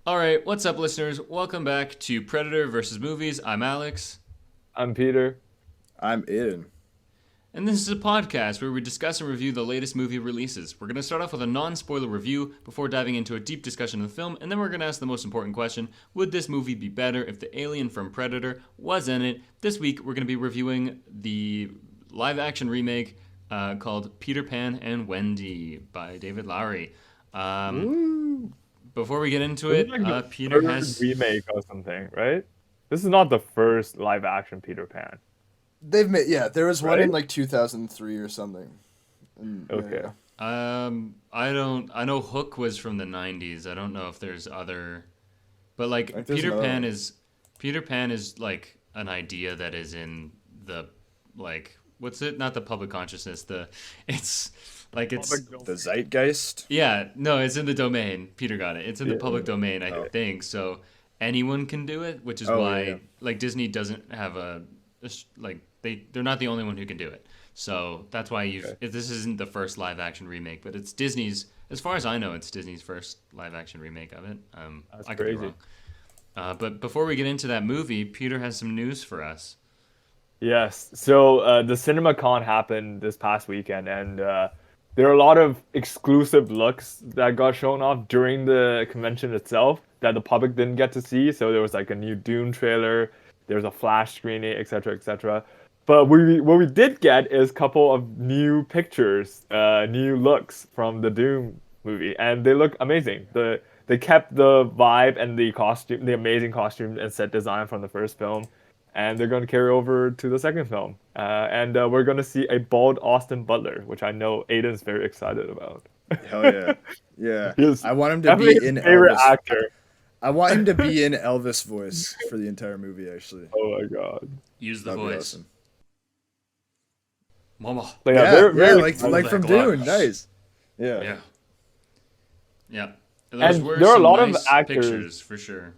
All right, what's up, listeners? Welcome back to Predator versus Movies. I'm Alex, I'm Peter. I'm Aidan. and this is a podcast where we discuss and review the latest movie releases. We're going to start off with a non-spoiler review before diving into a deep discussion of the film, and then we're going to ask the most important question: would this movie be better if the alien from Predator was in it? This week, we're going to be reviewing the live-action remake called Peter Pan and Wendy by David Lowery. Woo. Before we get into This is it, like the Peter third has. remake or something, right? This is not the first live action Peter Pan. There was one in Right? like 2003 or something. And, Okay. I know Hook was from the '90s. I don't know if there's other, but like Like, there's another one. Peter Pan is like an idea that is in the like what's it? Not the public consciousness. It's like it's Public The Zeitgeist. yeah no, it's in the domain. Peter got it. It's in the Yeah. public domain. I Oh. think so. Anyone can do it, which is Oh, why yeah. like Disney doesn't have like they're not the only one who can do it. So that's why Okay. this isn't the first live action remake, but it's Disney's, as far as I know, it's Disney's first live action remake of it. That's I could be crazy. wrong. But before we get into that movie, Peter has some news for us. Yes. So the CinemaCon happened this past weekend, and there are a lot of exclusive looks that got shown off during the convention itself that the public didn't get to see. So there was like a new Dune trailer, there was a flash screening, etc., etc. But what we did get is a couple of new pictures, new looks from the Dune movie, and they look amazing. They kept the vibe and the costume, the amazing costume and set design from the first film, and they're going to carry over to the second film. And we're going to see a bald Austin Butler, which I know Aiden's very excited about. Hell yeah. Yeah. He's I want him to definitely be his in favorite Elvis. actor. I want him to be in Elvis voice for the entire movie, actually. Oh my god! Use the That'd be voice. awesome. Mama. But Yeah, they're yeah, very like excited like about from it. Dune. Nice. Yeah. Yeah. Yeah. And Were there are a some lot of nice actors. pictures for sure.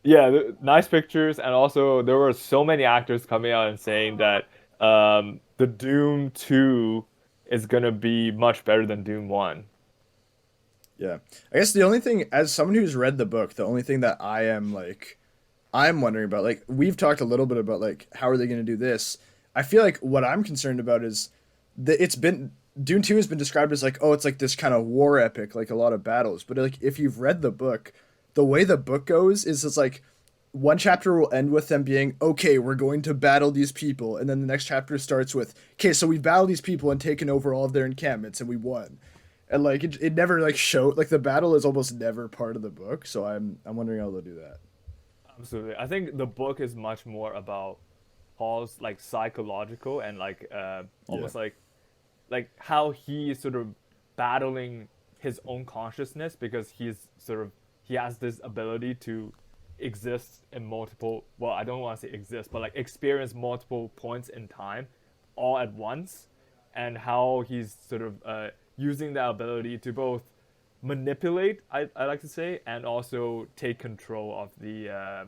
Yeah, nice pictures, and also there were so many actors coming out and saying that the Doom 2 is gonna be much better than Doom 1. Yeah. I guess the only thing, as someone who's read the book, the only thing that I'm wondering about, like, we've talked a little bit about, like, how are they going to do this? I feel like what I'm concerned about is that Dune 2 has been described as, like, oh, it's like this kind of war epic, like a lot of battles. But, like, if you've read the book, the way the book goes is it's like one chapter will end with them being, okay, we're going to battle these people. And then the next chapter starts with, okay, so we battled these people and taken over all of their encampments and we won. And like it never like showed, like the battle is almost never part of the book, so I'm wondering how they'll do that. Absolutely, I think the book is much more about Paul's like psychological and like almost like how he is sort of battling his own consciousness because he has this ability to exist in multiple, well, I don't want to say exist, but like experience multiple points in time all at once, and how he's sort of using that ability to both manipulate, I like to say, and also take control of the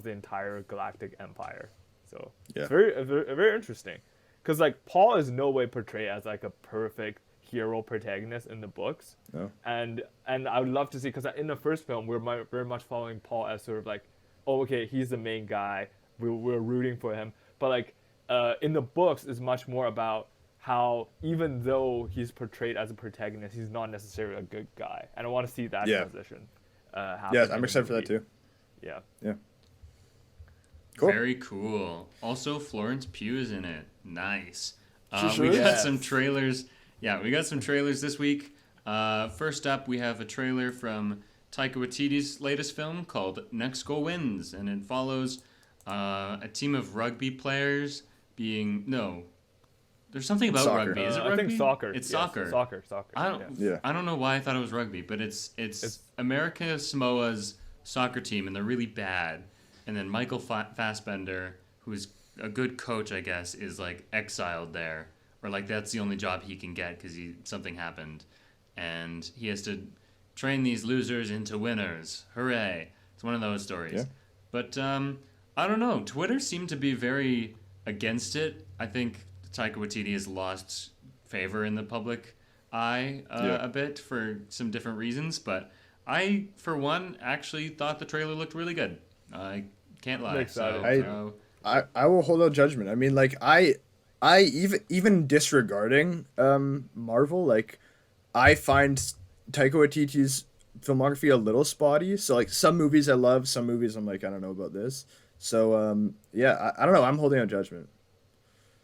entire galactic empire. So Yeah. it's very interesting, because like Paul is no way portrayed as like a perfect hero protagonist in the books. No. And I would love to see, because in the first film very much following Paul as sort of like, oh, okay, he's the main guy, we're rooting for him, but like in the books is much more about how even though he's portrayed as a protagonist, he's not necessarily a good guy, and I want to see that Yeah. transition happen. Yeah, in I'm the excited for that movie. too. Yeah. Yeah. Cool. Very cool. Also, Florence Pugh is in it. Nice. She sure We is. got some trailers. Yeah, we got some trailers this week. First up, we have a trailer from Taika Waititi's latest film called Next Goal Wins, and it follows a team of rugby players being no. There's something about Soccer. rugby. Is it I rugby? think soccer. It's Yes, soccer. Soccer. I don't. Yeah. Yeah. I don't know why I thought it was rugby, but it's America Samoa's soccer team, and they're really bad. And then Michael Fassbender, who's a good coach, I guess, is like exiled there, or like that's the only job he can get because something happened, and he has to train these losers into winners. Hooray! It's one of those stories. Yeah. But I don't know. Twitter seemed to be very against it. I think Taika Waititi has lost favor in the public eye Yeah. a bit for some different reasons, but I, for one, actually thought the trailer looked really good. I can't lie. I'm excited. I will hold out judgment. I mean, like I even disregarding Marvel, like I find Taika Waititi's filmography a little spotty. So like some movies I love, some movies I'm like I don't know about this. So yeah, I don't know. I'm holding out judgment.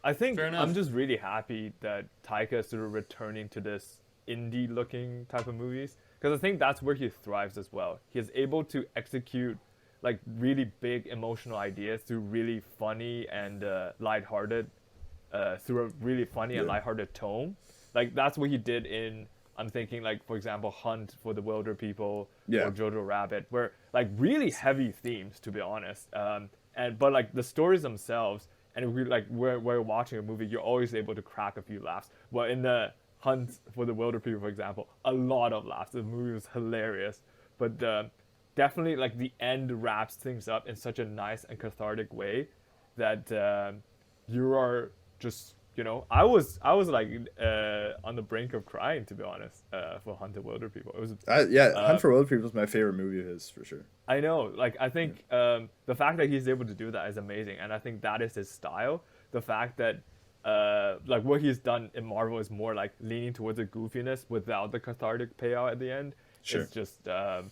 I think Fair enough. I'm just really happy that Taika is sort of returning to this indie-looking type of movies because I think that's where he thrives as well. He is able to execute like really big emotional ideas through really funny and lighthearted, through a really funny and lighthearted tone. Like that's what he did in. I'm thinking like for example, Hunt for the Wilder People or Jojo Rabbit, where like really heavy themes to be honest. But like the stories themselves. And if we're watching a movie, you're always able to crack a few laughs. Well, in the Hunt for the Wilder People, for example, a lot of laughs. The movie was hilarious, but definitely like the end wraps things up in such a nice and cathartic way that you are just I was like on the brink of crying to be honest for Hunt for Wilder People. It was Hunt for Wilder People is my favorite movie of his for sure. I know, like I think the fact that he's able to do that is amazing, and I think that is his style. The fact that like what he's done in Marvel is more like leaning towards the goofiness without the cathartic payout at the end. Sure. It's just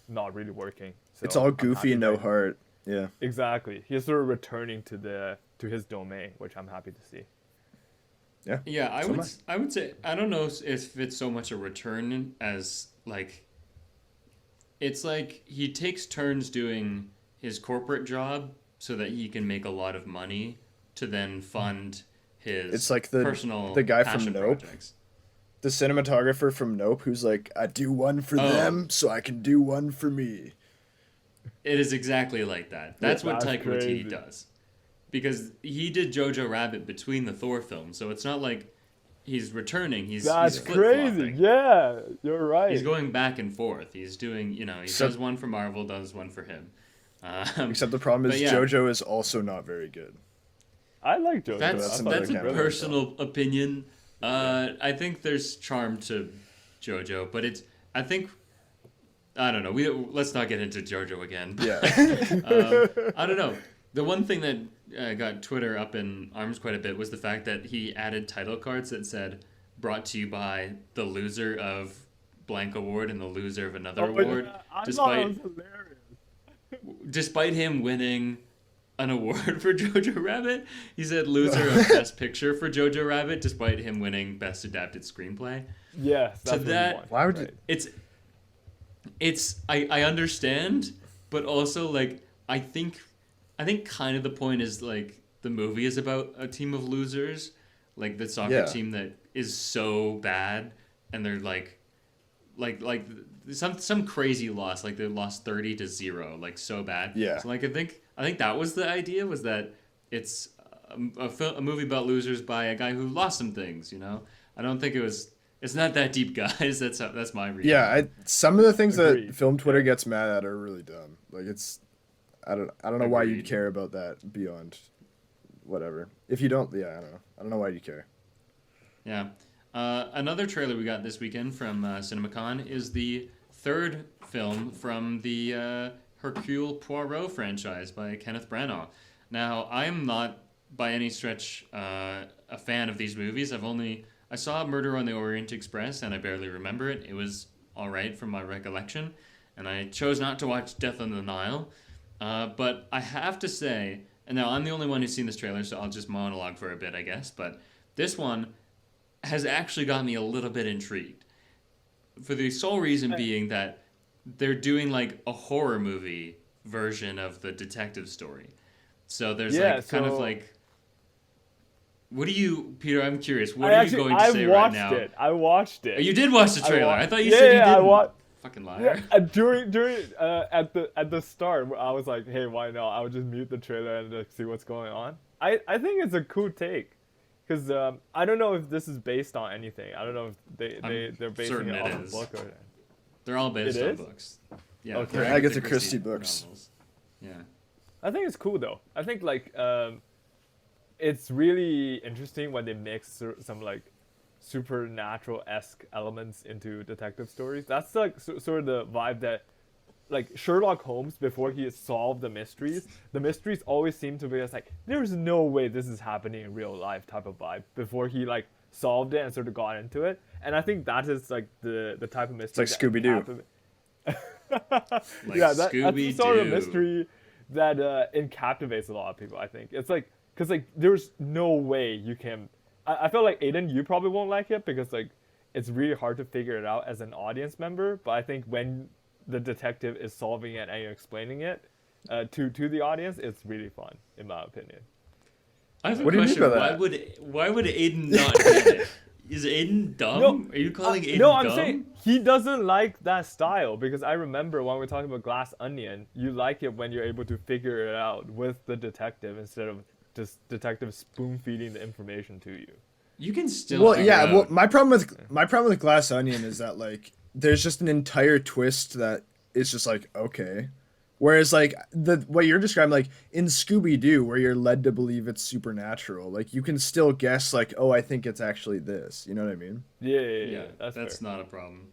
not really working. So It's all goofy, I'm happy no that- heart. Yeah. Exactly. He's sort of returning to his domain, which I'm happy to see. Yeah, I would say I don't know if it's so much a return as like it's like he takes turns doing his corporate job so that he can make a lot of money to then fund his It's like the personal guy from passion Nope. projects. The cinematographer from Nope who's like, I do one for them so I can do one for me. It is exactly like that. That's what That's Taika Waititi crazy. does. Because he did Jojo Rabbit between the Thor films, so it's not like he's returning. He's crazy. flip-flopping. Yeah, you're right. He's going back and forth. He's doing, he does one for Marvel, does one for him. Except the problem is But yeah. JoJo is also not very good. I like Jojo. That's another a category. personal opinion. I think there's charm to JoJo, but I don't know. Let's not get into JoJo again. Yeah. I don't know. The one thing that got Twitter up in arms quite a bit was the fact that he added title cards that said "Brought to you by the loser of blank award and the loser of another award," Yeah, I thought it was hilarious. despite him winning an award for Jojo Rabbit. He said loser of Best Picture for Jojo Rabbit, despite him winning Best Adapted Screenplay. Yes, that's what he that- won, Why would right. I understand, but also like I think kind of the point is like the movie is about a team of losers, like the soccer Yeah. team that is so bad and they're like some crazy loss, like they lost 30-0, like so bad. Yeah. So like I think that was the idea, was that it's a movie about losers by a guy who lost some things. I don't think it's not that deep, guys. That's my reading. Yeah, some of the things Agreed. that film Twitter gets mad at are really dumb. Like I don't know why you'd Agreed. care about that beyond whatever. If you don't, I don't know. I don't know why you care. Yeah. Another trailer we got this weekend from CinemaCon is the third film from the Hercule Poirot franchise by Kenneth Branagh. Now, I'm not by any stretch a fan of these movies. I saw Murder on the Orient Express and I barely remember it. It was all right from my recollection, and I chose not to watch Death on the Nile. But I have to say, and now I'm the only one who's seen this trailer, so I'll just monologue for a bit, I guess. But this one has actually got me a little bit intrigued, for the sole reason being that they're doing like a horror movie version of the detective story. So there's kind of like, what do you, Peter? I'm curious. What are you going to say right now? I watched it. Oh, you did watch the trailer. I thought you yeah, said you yeah, didn't. Fucking liar. Yeah, during at the start, I was like, hey, why not? I would just mute the trailer and see what's going on. I think it's a cool take, because I don't know if this is based on anything. I don't know if they're basing certain it it off is. a book or. They're all based It on is? books. Yeah, Okay. they're Agatha Christie books. novels. Yeah. I think it's cool though. I think like it's really interesting when they mix some like supernatural-esque elements into detective stories. That's like sort of the vibe that like Sherlock Holmes, before he solved the mysteries always seem to be just like, there's no way this is happening in real life type of vibe before he like solved it and sort of got into it. And I think that is like the type of mystery. It's like Scooby-Doo. That's the sort of mystery that captivates a lot of people. I think it's like, because like there's no way you can. I feel like Aidan, you probably won't like it because like it's really hard to figure it out as an audience member. But I think when the detective is solving it and explaining it to the audience, it's really fun, in my opinion. I have a question. Why would Aidan not get it? Is Aidan dumb? No, are you calling Aidan no, dumb? I'm saying he doesn't like that style, because I remember when we were talking about Glass Onion, you like it when you're able to figure it out with the detective instead of just detective spoon feeding the information to you. You can still. Well, my problem with Glass Onion is that like there's just an entire twist that is just like okay, whereas like what you're describing, like in Scooby-Doo, where you're led to believe it's supernatural, like you can still guess like, oh, I think it's actually this. You know what I mean? Yeah. That's not a problem.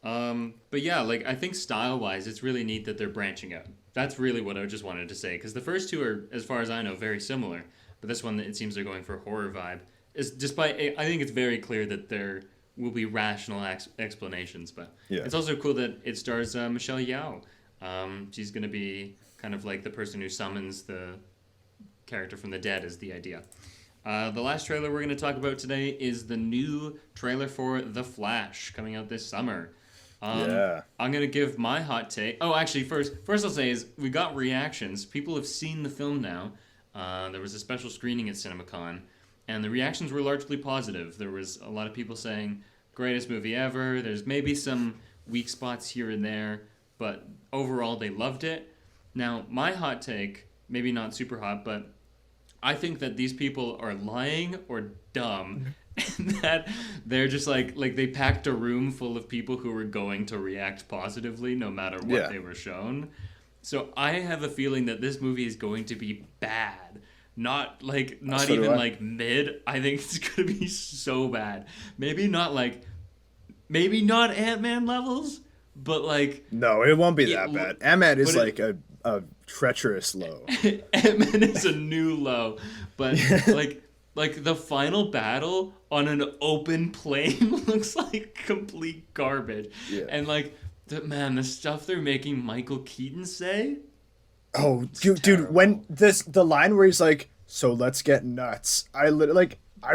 But yeah, like I think style-wise, it's really neat that they're branching out. That's really what I just wanted to say, because the first two are, as far as I know, very similar. But this one, it seems they're going for a horror vibe. I think it's very clear that there will be rational explanations. But it's also cool that it stars Michelle Yeoh. She's going to be kind of like the person who summons the character from the dead, is the idea. The last trailer we're going to talk about today is the new trailer for The Flash, coming out this summer. I'm going to give my hot take. Oh, actually, first I'll say is we got reactions. People have seen the film now. There was a special screening at CinemaCon, and the reactions were largely positive. There was a lot of people saying, greatest movie ever. There's maybe some weak spots here and there, but overall they loved it. Now, my hot take, maybe not super hot, but I think that these people are lying or dumb, and that they're just like they packed a room full of people who were going to react positively no matter what they were shown. So I have a feeling that this movie is going to be bad. Not even like mid. I think it's going to be so bad. Maybe not Ant-Man levels, but like... No, it won't be that bad. Ant-Man is like a treacherous low. Ant-Man is a new low. But like the final battle on an open plain looks like complete garbage. Yeah. And like, the stuff they're making Michael Keaton say... Oh, dude, when the line where he's like, so let's get nuts. I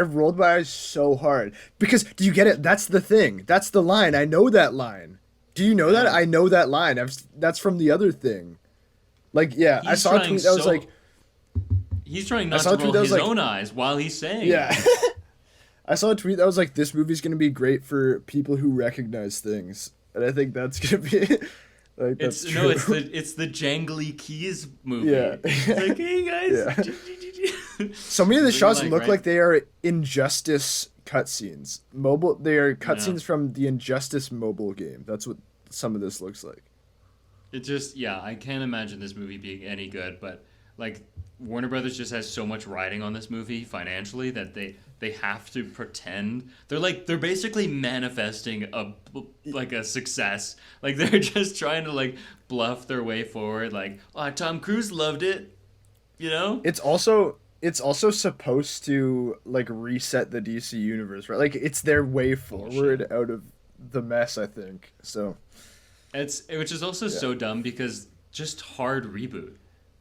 rolled my eyes so hard. Because, do you get it? That's the thing. That's the line. I know that line. Do you know that? I know that line. That's from the other thing. Like, yeah, I saw a tweet that was like... He's trying not to roll his own eyes while he's saying yeah. I saw a tweet that was like, this movie's going to be great for people who recognize things. And I think that's going to be... Like, that's true. It's the jangly keys movie. Yeah. It's like, hey guys. Yeah. So many of the shots look like they are Injustice cutscenes. They are cutscenes from the Injustice mobile game. That's what some of this looks like. It just, I can't imagine this movie being any good, but like Warner Brothers just has so much riding on this movie financially that they have to pretend they're basically manifesting a success. Like they're just trying to like bluff their way forward. Like, oh, Tom Cruise loved it, you know. It's also supposed to like reset the DC universe, right? Like it's their way forward out of the mess, I think. So which is also so dumb, because just hard reboot.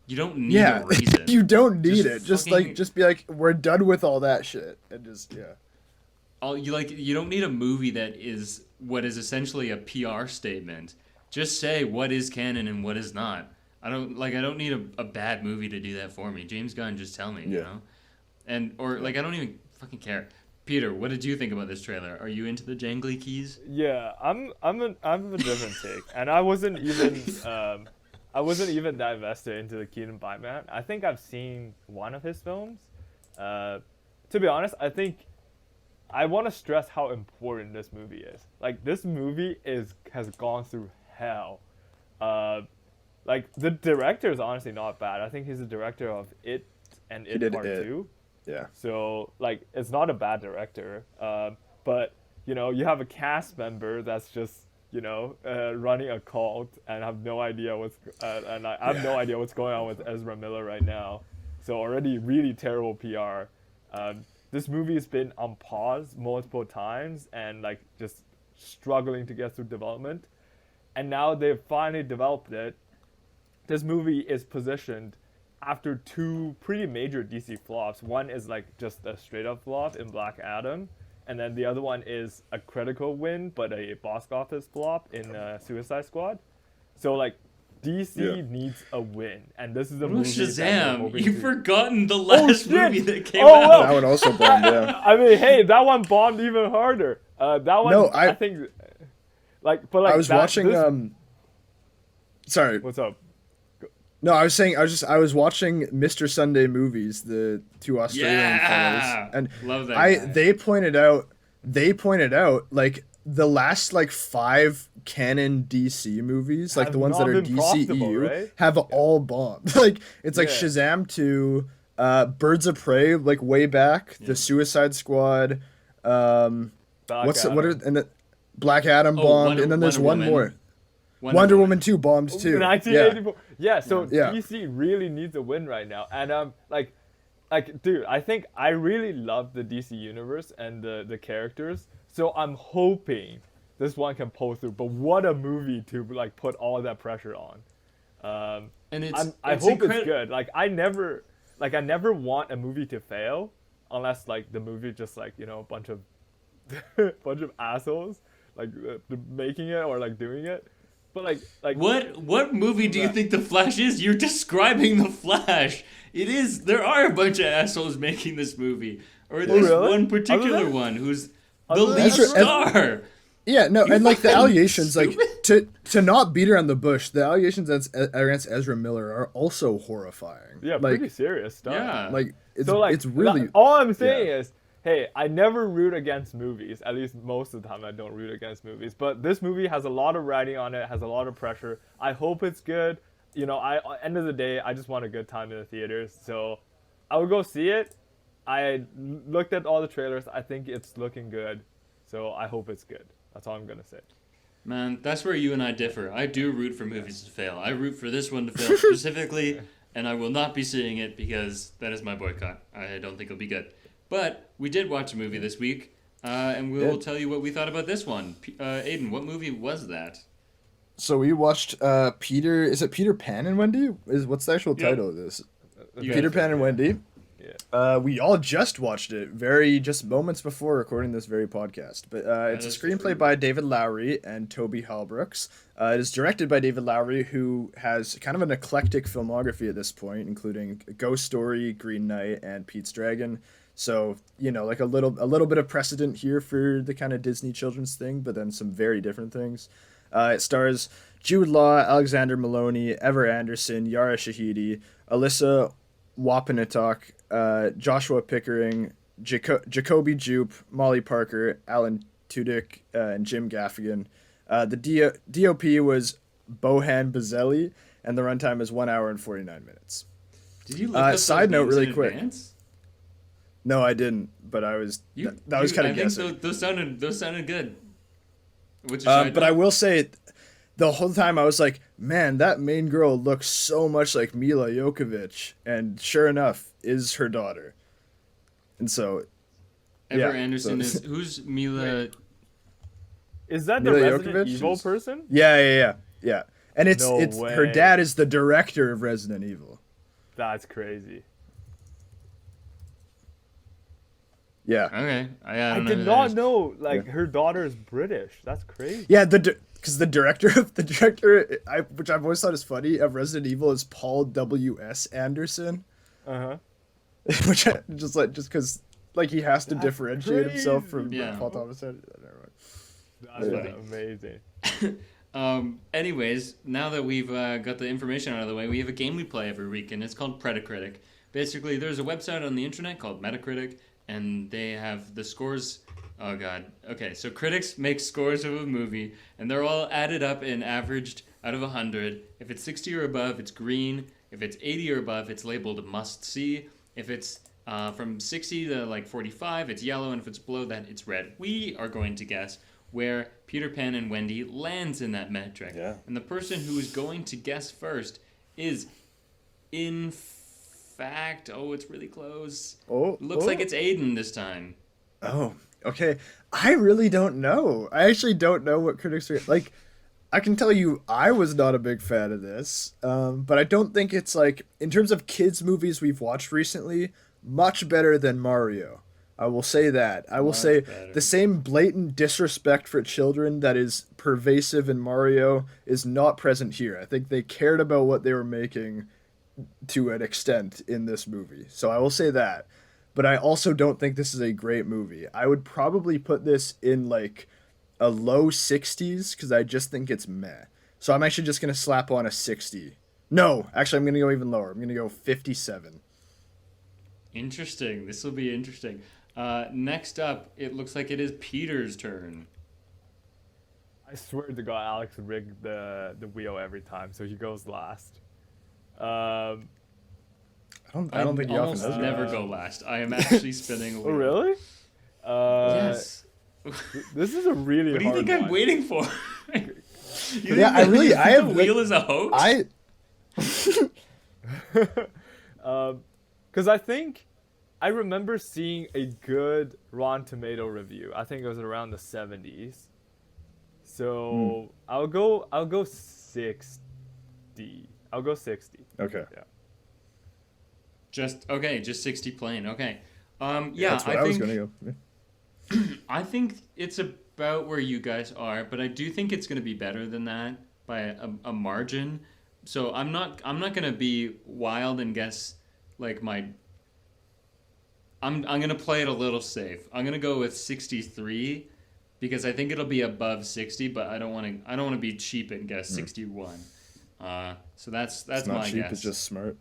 You don't need a reason. You don't need it. Just be like, we're done with all that shit, and just you don't need a movie that is what is essentially a PR statement. Just say what is canon and what is not. I don't need a bad movie to do that for me. James Gunn, just tell me, you know? I don't even fucking care. Peter, what did you think about this trailer? Are you into the jangly keys? Yeah, I'm a different take, and I wasn't even that invested into the Keaton Batman. I think I've seen one of his films. To be honest, I think I want to stress how important this movie is. Like, this movie has gone through hell. Like, the director is honestly not bad. I think he's the director of It and It Part 2. Yeah. So, like, it's not a bad director. But, you know, you have a cast member that's just, running a cult and have no idea I have no idea what's going on with Ezra Miller right now. So already really terrible PR. This movie has been on pause multiple times and like just struggling to get through development. And now they've finally developed it. This movie is positioned after two pretty major DC flops. One is like just a straight up flop in Black Adam, and then the other one is a critical win but a box office flop in Suicide Squad. So like DC needs a win, and this is a movie. Shazam! You've forgotten the last movie that came out. Well. That one also bombed. Yeah. I mean, hey, that one bombed even harder. That one. No, I think. Like I was watching. Sorry. What's up? No, I was saying I was watching Mr. Sunday Movies, the two Australian fellows, and love that. They pointed out like the last like 5 canon DC movies, like the ones that are DCEU, right? Have all bombed. Like it's like Shazam 2, Birds of Prey, like way back, the Suicide Squad, and the Black Adam bombed, and then there's one more. Wonder Woman 2 bombed too. 1984. Yeah, so DC really needs a win right now. And like dude, I think I really love the DC universe and the characters. So I'm hoping this one can pull through. But what a movie to like put all that pressure on. And I hope it's good. Like I never want a movie to fail unless like the movie just like, a bunch of assholes like making it or like doing it. But like what movie do you think The Flash is? You're describing The Flash. It is. There are a bunch of assholes making this movie, or there's one particular one who's the lead star. Yeah, no, and like the allegations, like to not beat around the bush, the allegations against Ezra Miller are also horrifying. Yeah, like, pretty serious stuff. Yeah, like it's really. All I'm saying is, hey, I never root against movies. At least most of the time I don't root against movies. But this movie has a lot of writing on it, has a lot of pressure. I hope it's good. End of the day, I just want a good time in the theaters. So I would go see it. I looked at all the trailers. I think it's looking good. So I hope it's good. That's all I'm going to say. Man, that's where you and I differ. I do root for movies to fail. I root for this one to fail specifically, and I will not be seeing it because that is my boycott. I don't think it'll be good. But we did watch a movie this week, and we'll tell you what we thought about this one. Aidan, what movie was that? So we watched Peter. Is it Peter Pan and Wendy? What's the actual title of this? Peter Pan and Wendy. Yeah. We all just watched it, just moments before recording this very podcast. But it's a screenplay by David Lowery and Toby Halbrooks. It is directed by David Lowery, who has kind of an eclectic filmography at this point, including Ghost Story, Green Knight, and Pete's Dragon. So, like a little bit of precedent here for the kind of Disney children's thing, but then some very different things. It stars Jude Law, Alexander Maloney, Ever Anderson, Yara Shahidi, Alyssa Wapenitok, Joshua Pickering, Jacoby Jupe, Molly Parker, Alan Tudyk, and Jim Gaffigan. The DOP was Bohan Bazelli, and the runtime is 1 hour and 49 minutes. Did you look up side note really quick? Advance? No, I didn't, but I was that was kind of guessing. Think those sounded good. But I will say, the whole time I was like, man, that main girl looks so much like Mila Jovovich, and sure enough, is her daughter. And so, Ever Anderson is who's Mila? Is that the Mila Resident Jovovich Evil person? Yeah. And it's her dad is the director of Resident Evil. That's crazy. Yeah. Okay. I did not know her daughter is British. That's crazy. Yeah, because the director, which I've always thought is funny, of Resident Evil is Paul W.S. Anderson. Which just because he has to differentiate himself from Paul Thomas Anderson. That's amazing. Anyways, now that we've got the information out of the way, we have a game we play every week, and it's called Predacritic. Basically, there's a website on the internet called Metacritic, and they have the scores. Oh god. Okay, so critics make scores of a movie, and they're all added up and averaged out of 100. If it's 60 or above, it's green. If it's 80 or above, it's labeled must see. If it's from 60 to 45, it's yellow, and if it's below that, it's red. We are going to guess where Peter Pan and Wendy lands in that metric. Yeah. And the person who is going to guess first is, in fact, it's really close. Looks like it's Aidan this time. Oh, okay. I really don't know. I actually don't know what critics are like. I can tell you I was not a big fan of this, but I don't think it's like, in terms of kids movies we've watched recently, much better than Mario. I will say that. I will say better. the same blatant disrespect for children that is pervasive in Mario is not present here. I think they cared about what they were making to an extent in this movie. So I will say that. But I also don't think this is a great movie. I would probably put this in like a low 60s because I just think it's meh. So I'm actually just going to slap on a 60. No, actually I'm going to go even lower. I'm going to go 57. Interesting. This will be interesting. Next up, it looks like it is Peter's turn. I swear to God, Alex rigged the wheel every time, so he goes last. I don't think he often almost does. never go last. I am actually spinning a wheel. Oh, really? Yes. This is a really What do you hard think I'm one. waiting for? Yeah, I really- I have the li- wheel is a hoax. Because I think I remember seeing a good Rotten Tomato review. I think it was around the 70s. So I'll go 60. I'll go 60. Okay. Yeah. Just 60 plain. Okay. Yeah, That's what I was going to go. I think it's about where you guys are, but I do think it's going to be better than that by a margin. So I'm not going to be wild and guess like I'm going to play it a little safe. I'm going to go with 63 because I think it'll be above 60, but I don't want to be cheap and guess 61. So that's It's my not cheap, guess. it's just smart.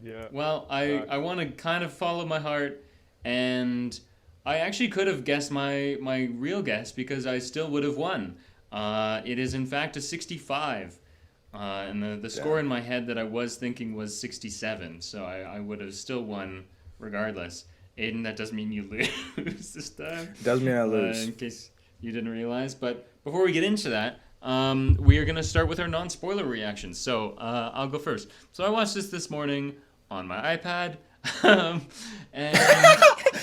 Yeah. Well, I want to kind of follow my heart, and I actually could have guessed my real guess because I still would have won. It is in fact a 65, and the score in my head that I was thinking was 67, so I would have still won regardless. Aidan, that doesn't mean you lose this time. Does mean I lose. In case you didn't realize. But before we get into that, we are going to start with our non-spoiler reactions. So I'll go first. So I watched this morning on my iPad. And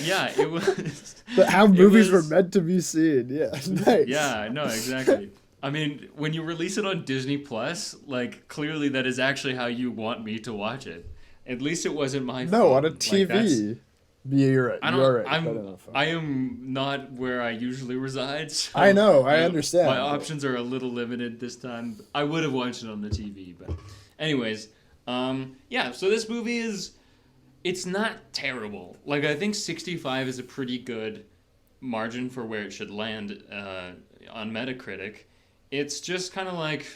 yeah, it was... But how movies were meant to be seen. Yeah, nice. Yeah, no, exactly. I mean, when you release it on Disney Plus, like, clearly that is actually how you want me to watch it. At least it wasn't my No, phone. on a TV. Yeah, you're right. You're right. I am not where I usually reside. So I know. I understand. My options are a little limited this time. I would have watched it on the TV, but anyways, yeah. So this movie it's not terrible. Like, I think 65 is a pretty good margin for where it should land on Metacritic. It's just kind of like,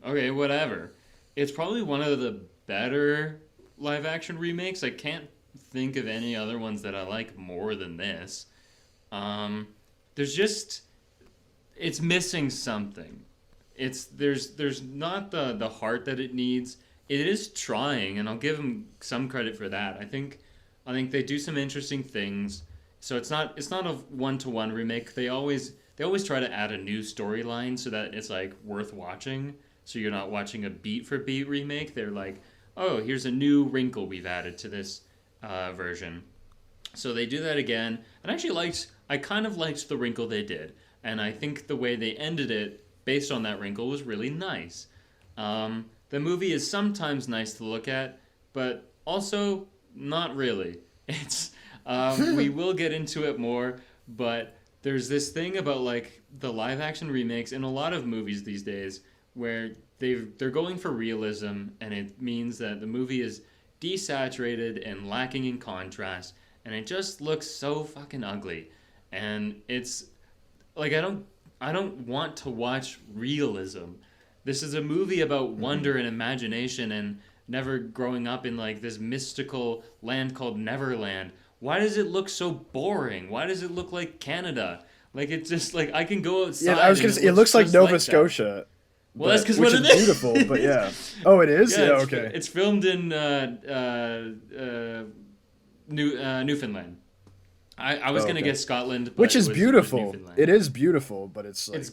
okay, whatever. It's probably one of the better live action remakes. I can't think of any other ones that I like more than this. It's missing something. There's not the heart that it needs. It is trying, and I'll give them some credit for that. I think they do some interesting things. So it's not a one-to-one remake. They always try to add a new storyline so that it's like worth watching. So you're not watching a beat for beat remake. They're like, oh, here's a new wrinkle we've added to this version. So they do that again. And I kind of liked the wrinkle they did. And I think the way they ended it based on that wrinkle was really nice. The movie is sometimes nice to look at, but also not really. It's we will get into it more, but there's this thing about like the live action remakes in a lot of movies these days where they're going for realism, and it means that the movie is desaturated and lacking in contrast, and it just looks so fucking ugly. And it's like I don't want to watch realism. This is a movie about wonder and imagination and never growing up in like this mystical land called Neverland. Why does it look so boring? Why does it look like Canada? Like, it's just like I can go outside. Yeah, I was gonna say it looks like Nova Scotia. Well, that's because which what is it is. Beautiful, but yeah. Oh, it is. Yeah, okay. It's filmed in Newfoundland. I was gonna okay. guess Scotland, but Which is it was beautiful. Newfoundland. It is beautiful, but it's like It's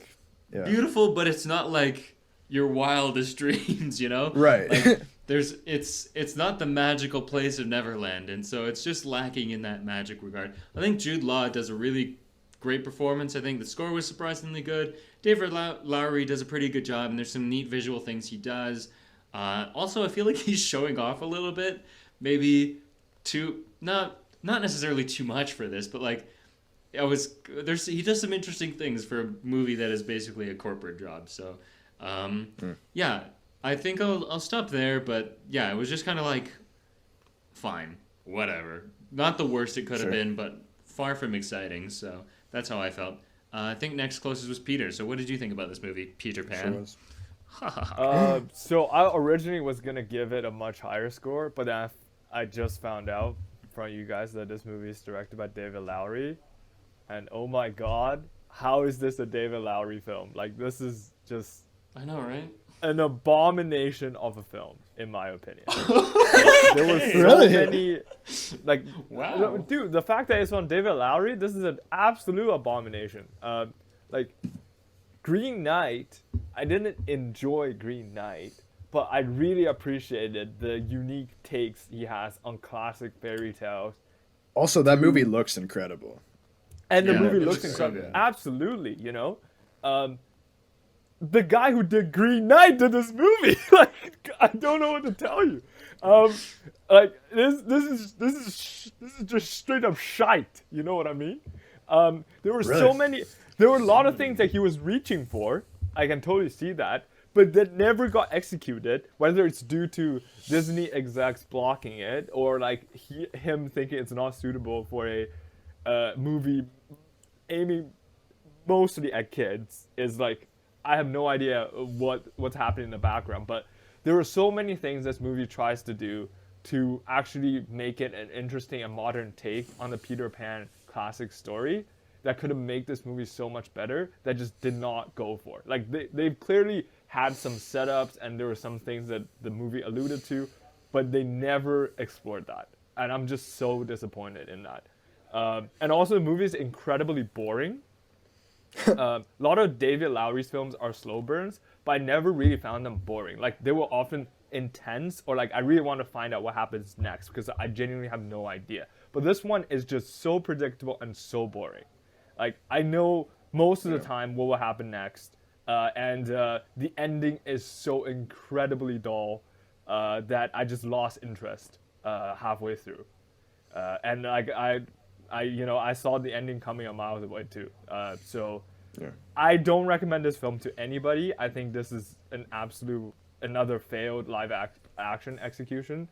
yeah. beautiful, but it's not like your wildest dreams, you know? Right. Like it's not the magical place of Neverland, and so it's just lacking in that magic regard. I think Jude Law does a really great performance. I think the score was surprisingly good. David Lowery does a pretty good job, and there's some neat visual things he does. Also, I feel like he's showing off a little bit, maybe not necessarily too much for this, but like he does some interesting things for a movie that is basically a corporate job. So, yeah, I think I'll stop there. But yeah, it was just kind of like, fine, whatever. Not the worst it could have been, but far from exciting. So that's how I felt. I think next closest was Peter. So what did you think about this movie, Peter Pan? So I originally was gonna give it a much higher score, but then I just found out from you guys that this movie is directed by David Lowery, and oh my god, how is this a David Lowery film? Like, this is just I know, right? an abomination of a film, in my opinion. There were so Really? many, like, Wow. dude, the fact that it's from David Lowery, this is an absolute abomination. Like, Green Knight, I didn't enjoy Green Knight, but I really appreciated the unique takes he has on classic fairy tales. Also, that movie looks incredible. And the Yeah, movie it looks looks so incredible. good. Absolutely, you know? The guy who did Green Knight did this movie. Like, I don't know what to tell you. Like, this is just straight up shite. You know what I mean? There were so Really? many. There were a lot of things that he was reaching for. I can totally see that, but that never got executed. Whether it's due to Disney execs blocking it, or like him thinking it's not suitable for a movie aiming mostly at kids, is like, I have no idea what's happening in the background. But there are so many things this movie tries to do to actually make it an interesting and modern take on the Peter Pan classic story that could have made this movie so much better, that just did not go for it. Like, they've clearly had some setups, and there were some things that the movie alluded to, but they never explored that. And I'm just so disappointed in that. And also, the movie is incredibly boring. A lot of David Lowery's films are slow burns, but I never really found them boring. Like, they were often intense, or like, I really want to find out what happens next, because I genuinely have no idea. But this one is just so predictable and so boring. Like, I know most of the time what will happen next, and the ending is so incredibly dull that I just lost interest halfway through. And like, I saw the ending coming a mile away too. So I don't recommend this film to anybody. I think this is another failed live action execution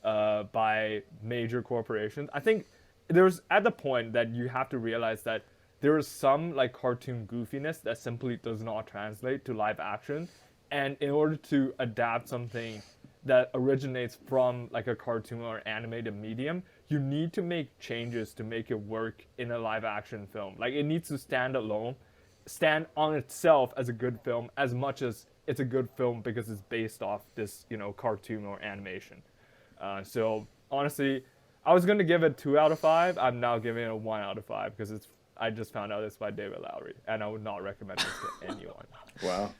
by major corporations. I think there's at the point that you have to realize that there is some like cartoon goofiness that simply does not translate to live action, and in order to adapt something that originates from like a cartoon or animated medium, you need to make changes to make it work in a live action film. Like, it needs to stand on itself as a good film, as much as it's a good film because it's based off this, cartoon or animation. So honestly, I was gonna give it 2 out of 5. I'm now giving it a 1 out of 5 because I just found out it's by David Lowery, and I would not recommend this to anyone. Wow.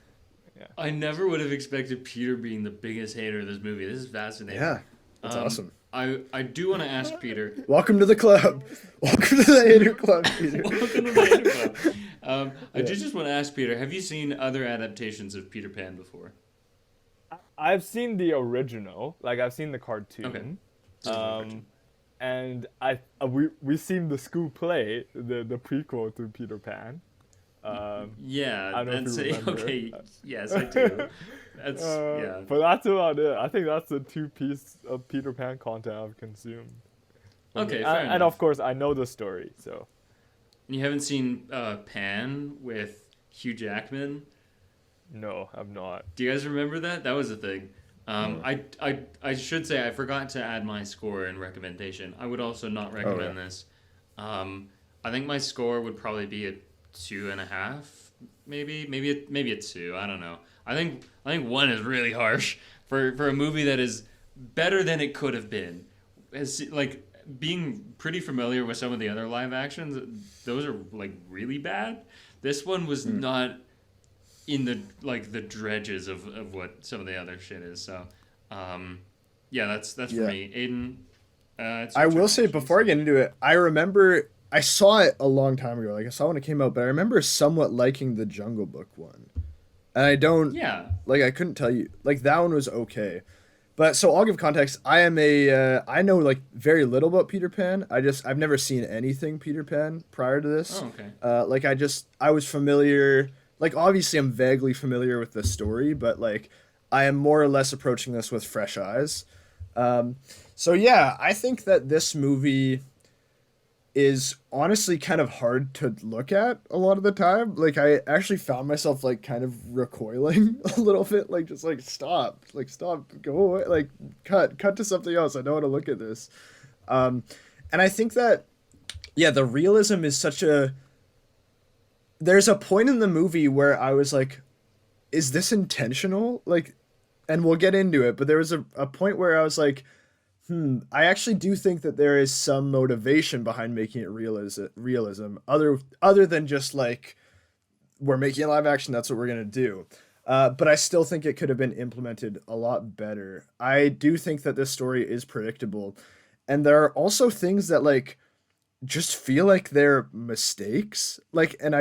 I never would have expected Peter being the biggest hater of this movie. This is fascinating. Yeah, that's awesome. I do want to ask Peter. Welcome to the club. Welcome to the hater club, Peter. Welcome to the hater club. I do just want to ask Peter, have you seen other adaptations of Peter Pan before? I've seen the original, like I've seen the cartoon. Okay. And we seen the school play, the prequel to Peter Pan. Yeah, I don't know if you remember. okay. Yes, I do. That's yeah. But that's about it. I think that's the 2 piece of Peter Pan content I've consumed. Okay, fair enough. And of course, I know the story, so. You haven't seen Pan with Hugh Jackman? No, I've not. Do you guys remember that? That was a thing. I should say I forgot to add my score and recommendation. I would also not recommend this. I think my score would probably be a 2.5, maybe a 2. I don't know. I think 1 is really harsh for a movie that is better than it could have been. Like, being pretty familiar with some of the other live actions, those are like really bad. This one was not in the the dredges of what some of the other shit is. So, yeah, that's for me. Aidan, I will say before I get into it, I remember I saw it a long time ago. Like I saw when it came out, but I remember somewhat liking the Jungle Book one. And I don't I couldn't tell you. Like that one was okay. But so I'll give context. I know like very little about Peter Pan. I've never seen anything Peter Pan prior to this. Oh, okay. I was familiar, like obviously I'm vaguely familiar with the story, but like I am more or less approaching this with fresh eyes. So yeah, I think that this movie is honestly kind of hard to look at a lot of the time. Like I actually found myself like kind of recoiling a little bit, like just like stop, go away, like cut to something else. I don't want to look at this. And I think that the realism is there's a point in the movie where I was like, is this intentional? Like, and we'll get into it, but there was a point where I was like, I actually do think that there is some motivation behind making it realism other than just like we're making a live action, that's what we're gonna do. But I still think it could have been implemented a lot better. I do think that this story is predictable, and there are also things that like just feel like they're mistakes. Like, and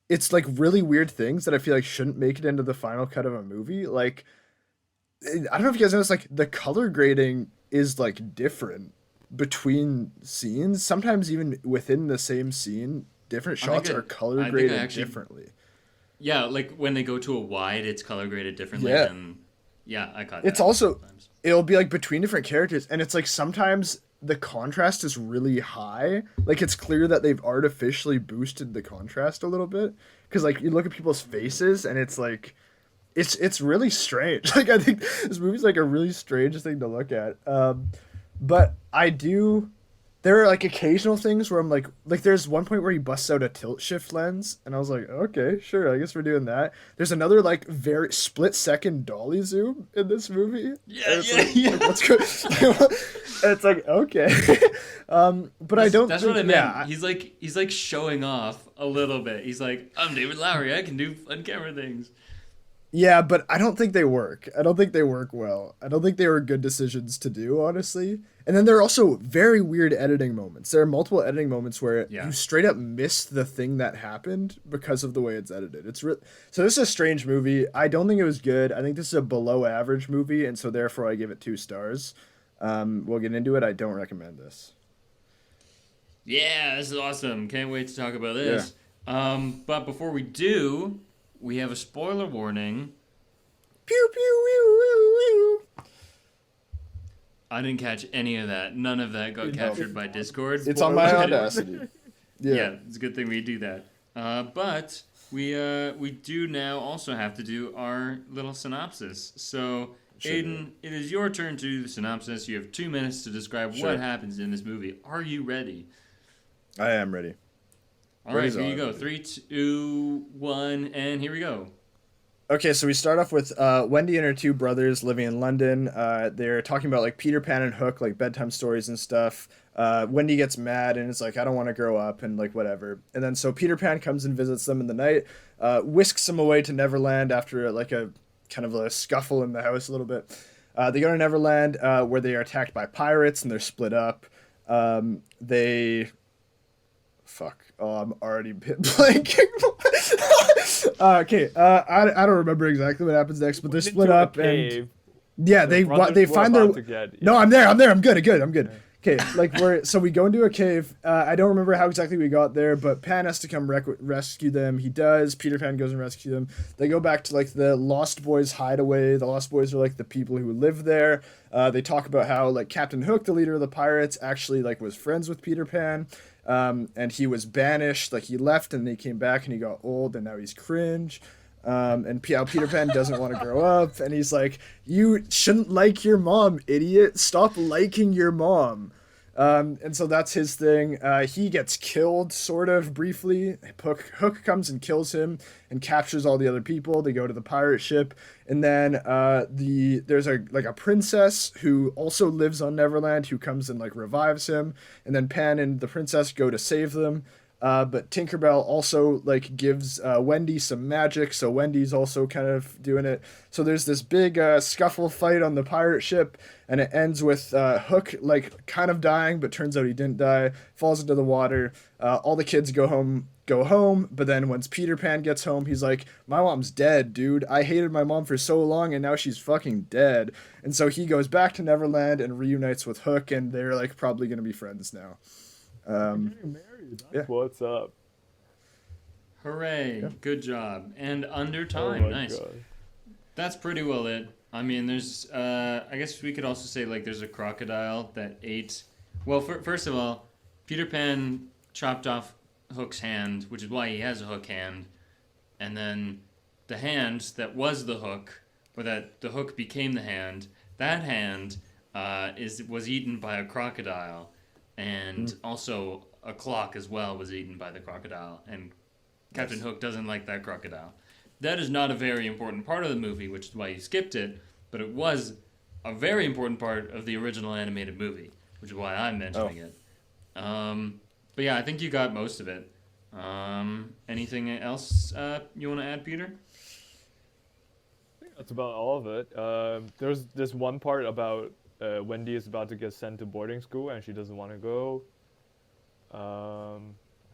it's like really weird things that I feel like shouldn't make it into the final cut of a movie. Like, I don't know if you guys noticed, like the color grading is like different between scenes, sometimes even within the same scene different shots are color graded differently. Yeah, like when they go to a wide, it's color graded differently than I caught that. It's also it'll be like between different characters, and it's like sometimes the contrast is really high. Like it's clear that they've artificially boosted the contrast a little bit, because like you look at people's faces and it's like it's really strange. Like I think this movie's like a really strange thing to look at. But there are like occasional things where I'm like there's one point where he busts out a tilt shift lens, and I was like, okay, sure, I guess we're doing that. There's another like very split second dolly zoom in this movie. Like, what's good? It's like, okay. But I don't. That's what I meant. He's like showing off a little bit. He's like, I'm David Lowery. I can do on camera things. Yeah, but I don't think they work. I don't think they work well. I don't think they were good decisions to do, honestly. And then there are also very weird editing moments. There are multiple editing moments where you straight up miss the thing that happened because of the way it's edited. So this is a strange movie. I don't think it was good. I think this is a below average movie, and so therefore I give it 2 stars. We'll get into it. I don't recommend this. Yeah, this is awesome. Can't wait to talk about this. Yeah. But before we do, we have a spoiler warning. Pew, pew, wee, wee, wee. I didn't catch any of that. None of that got captured by Discord. It's on my Audacity. Yeah, it's a good thing we do that. But we do now also have to do our little synopsis. So, Aidan, it is your turn to do the synopsis. You have 2 minutes to describe what happens in this movie. Are you ready? I am ready. All right, here you go. 3, 2, 1, and here we go. Okay, so we start off with Wendy and her 2 brothers living in London. They're talking about like Peter Pan and Hook, like bedtime stories and stuff. Wendy gets mad and it's like, I don't want to grow up and like whatever. And then so Peter Pan comes and visits them in the night, whisks them away to Neverland after like a kind of a scuffle in the house a little bit. They go to Neverland where they are attacked by pirates and they're split up. I'm already blanking. Okay, I don't remember exactly what happens next, but they're split up and they find their. No, I'm there. I'm good. Okay, like we go into a cave. I don't remember how exactly we got there, but Pan has to come rescue them. He does. Peter Pan goes and rescues them. They go back to like the Lost Boys hideaway. The Lost Boys are like the people who live there. They talk about how like Captain Hook, the leader of the pirates, actually like was friends with Peter Pan. And he was banished, like he left and he came back and he got old and now he's cringe. And Peter Pan doesn't want to grow up, and he's like, you shouldn't like your mom, idiot. Stop liking your mom. And so that's his thing. He gets killed sort of briefly. Hook comes and kills him and captures all the other people. They go to the pirate ship, and then there's a princess who also lives on Neverland who comes and like revives him, and then Pan and the princess go to save them. But Tinkerbell also like gives Wendy some magic, so Wendy's also kind of doing it. So there's this big scuffle fight on the pirate ship, and it ends with Hook like kind of dying, but turns out he didn't die. Falls into the water. All the kids go home. But then once Peter Pan gets home, he's like, "My mom's dead, dude. I hated my mom for so long, and now she's fucking dead." And so he goes back to Neverland and reunites with Hook, and they're like probably gonna be friends now. That's what's up. Hooray! Yeah. Good job. And under time, Oh my nice. God. That's pretty well it. I mean, there's. I guess we could also say like there's a crocodile that ate. Well, first of all, Peter Pan chopped off Hook's hand, which is why he has a hook hand, and then the hand that was the hook, or that the hook became the hand. That hand was eaten by a crocodile, and also a clock as well was eaten by the crocodile, and Captain Hook doesn't like that crocodile. That is not a very important part of the movie, which is why you skipped it, but it was a very important part of the original animated movie, which is why I'm mentioning it. But yeah, I think you got most of it. Anything else you want to add, Peter? I think that's about all of it. There's this one part about Wendy is about to get sent to boarding school and she doesn't want to go. I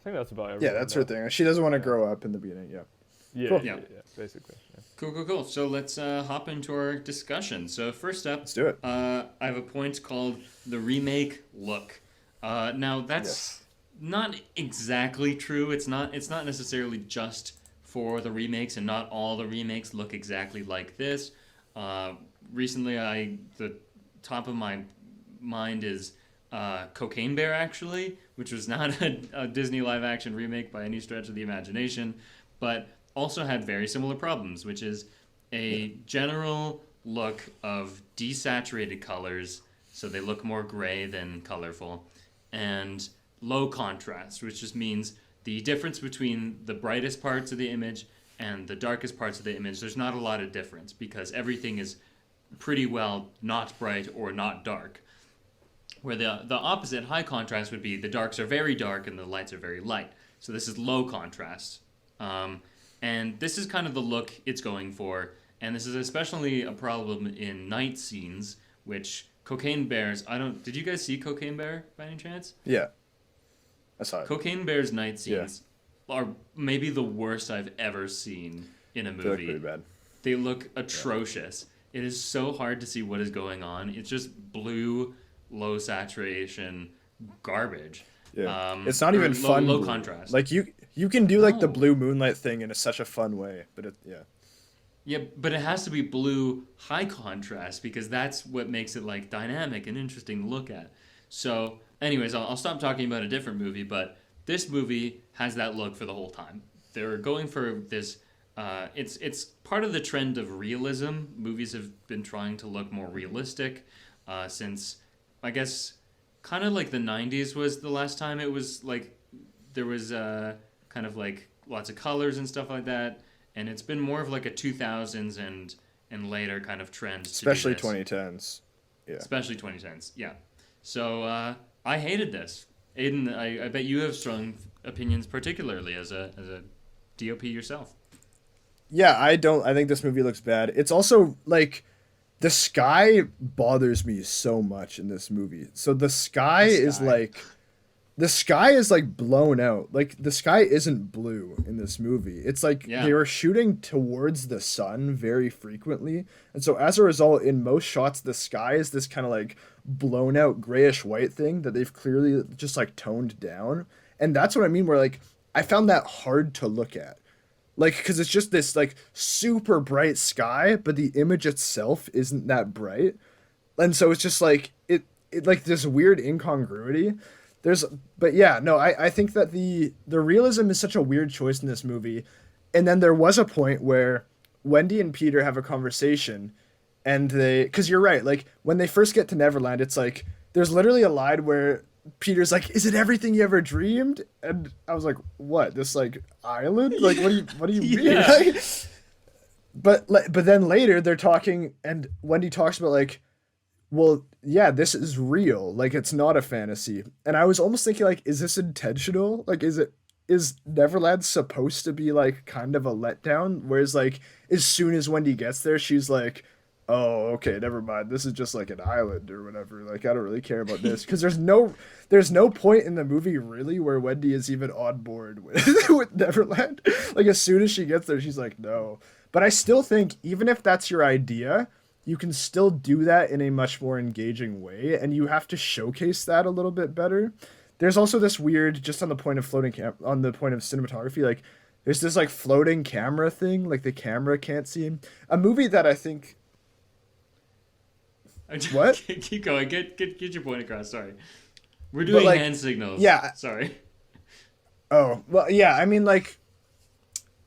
think that's about everything. Yeah, that's her thing. She doesn't want to grow up in the beginning. Yeah. Yeah, Cool. yeah, basically. Yeah. Cool. So let's hop into our discussion. So first up, Let's do it. I have a point called the remake look. Now that's not exactly true. It's not necessarily just for the remakes, and not all the remakes look exactly like this. Recently, the top of my mind is Cocaine Bear, actually, which was not a Disney live-action remake by any stretch of the imagination, but also had very similar problems, which is a general look of desaturated colors, so they look more gray than colorful, and low contrast, which just means the difference between the brightest parts of the image and the darkest parts of the image, there's not a lot of difference because everything is pretty well not bright or not dark. Where the opposite, high contrast, would be the darks are very dark and the lights are very light. So this is low contrast. And this is kind of the look it's going for. And this is especially a problem in night scenes, which Cocaine Bears, did you guys see Cocaine Bear by any chance? Yeah. I saw it. Cocaine Bear's night scenes are maybe the worst I've ever seen in a movie. They look pretty bad. They look atrocious. It is so hard to see what is going on. It's just blue, low saturation garbage. Yeah. It's not even fun. Low blue. contrast. Like you can do like the blue moonlight thing in such a fun way, but Yeah, but it has to be blue high contrast because that's what makes it like dynamic and interesting to look at. So, anyways, I'll stop talking about a different movie, but this movie has that look for the whole time. They're going for this. It's part of the trend of realism. Movies have been trying to look more realistic since, I guess, kind of like the 90s was the last time it was like there was kind of like lots of colors and stuff like that. And it's been more of like a 2000s and later kind of trend. especially 2010s. Yeah. Especially 2010s, yeah. So I hated this. Aidan, I bet you have strong opinions, particularly as a DOP yourself. Yeah, I think this movie looks bad. It's also like the sky bothers me so much in this movie. So the sky is like blown out. Like the sky isn't blue in this movie. It's like they were shooting towards the sun very frequently. And so as a result, in most shots, the sky is this kind of like blown out grayish white thing that they've clearly just like toned down. And that's what I mean where like I found that hard to look at. Like, because it's just this like super bright sky, but the image itself isn't that bright. And so it's just like it like this weird incongruity. I think that the realism is such a weird choice in this movie. And then there was a point where Wendy and Peter have a conversation and because you're right, like when they first get to Neverland, it's like, there's literally a line where Peter's like, "Is it everything you ever dreamed?" And I was like, "What? This like island? Like what do you mean?" Yeah. Like, but then later they're talking, and Wendy talks about like, well, yeah, this is real. Like it's not a fantasy. And I was almost thinking like, is this intentional? Like is Neverland supposed to be like kind of a letdown? Whereas like as soon as Wendy gets there, she's like, "Oh, okay, never mind. This is just like an island or whatever. Like I don't really care about this." Because there's no point in the movie really where Wendy is even on board with with Neverland. Like as soon as she gets there, she's like, "No." But I still think even if that's your idea, you can still do that in a much more engaging way, and you have to showcase that a little bit better. There's also this weird, just on the point of on the point of cinematography, like there's this like floating camera thing, like the camera can't see him. A movie that I think what? Keep going. Get your point across. Sorry, we're But doing like hand signals. yeah, Sorry. oh well, yeah. I mean like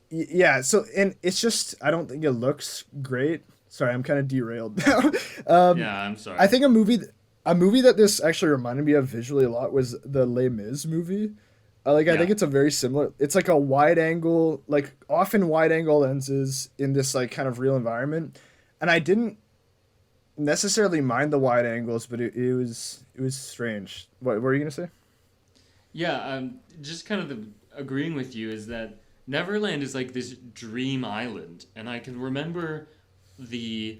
yeah. So and it's just I don't think it looks great. Sorry, I'm kind of derailed now. Yeah, I'm sorry. I think a movie that this actually reminded me of visually a lot was the Les Mis movie. Like I Yeah. think it's a very similar. It's like a wide angle, like often wide angle lenses in this like kind of real environment, and I didn't necessarily mind the wide angles, but it was strange. What were you gonna say? Yeah, just kind of agreeing with you is that Neverland is like this dream island, and I can remember the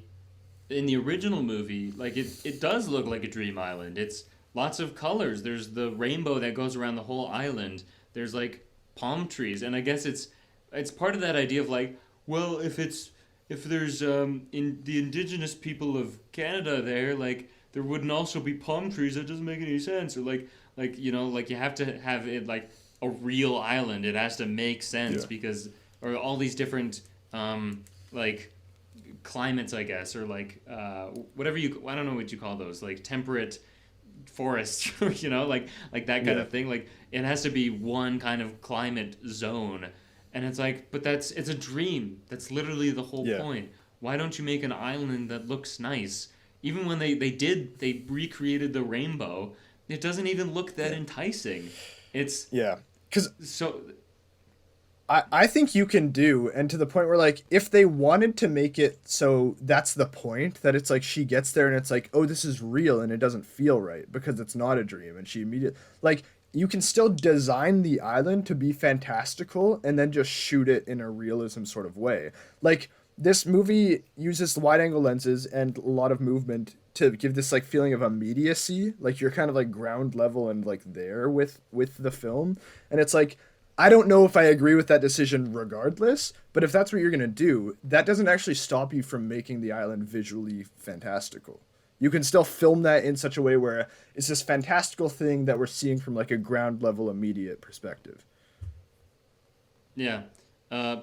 in the original movie, like it does look like a dream island. It's lots of colors. There's the rainbow that goes around the whole island. There's like palm trees, and I guess it's part of that idea of like, well, if there's in the indigenous people of Canada there, like there wouldn't also be palm trees. That doesn't make any sense. Or like like you have to have it like a real island. It has to make sense Yeah. because or all these different like climates, I guess, or like whatever I don't know what you call those, like temperate forests, like that kind Yeah. of thing. Like it has to be one kind of climate zone, and it's like, but it's a dream. That's literally the whole Yeah. point. Why don't you make an island that looks nice? Even when they recreated the rainbow, it doesn't even look that enticing. It's Yeah. Because so I think you can do, and to the point where like if they wanted to make it so that's the point, that it's like she gets there and it's like, oh, this is real, and it doesn't feel right because it's not a dream, and she immediately like you can still design the island to be fantastical and then just shoot it in a realism sort of way. Like this movie uses the wide angle lenses and a lot of movement to give this like feeling of immediacy, like you're kind of like ground level and like there with the film, and it's like I don't know if I agree with that decision regardless, but if that's what you're going to do, that doesn't actually stop you from making the island visually fantastical. You can still film that in such a way where it's this fantastical thing that we're seeing from like a ground level immediate perspective. yeah.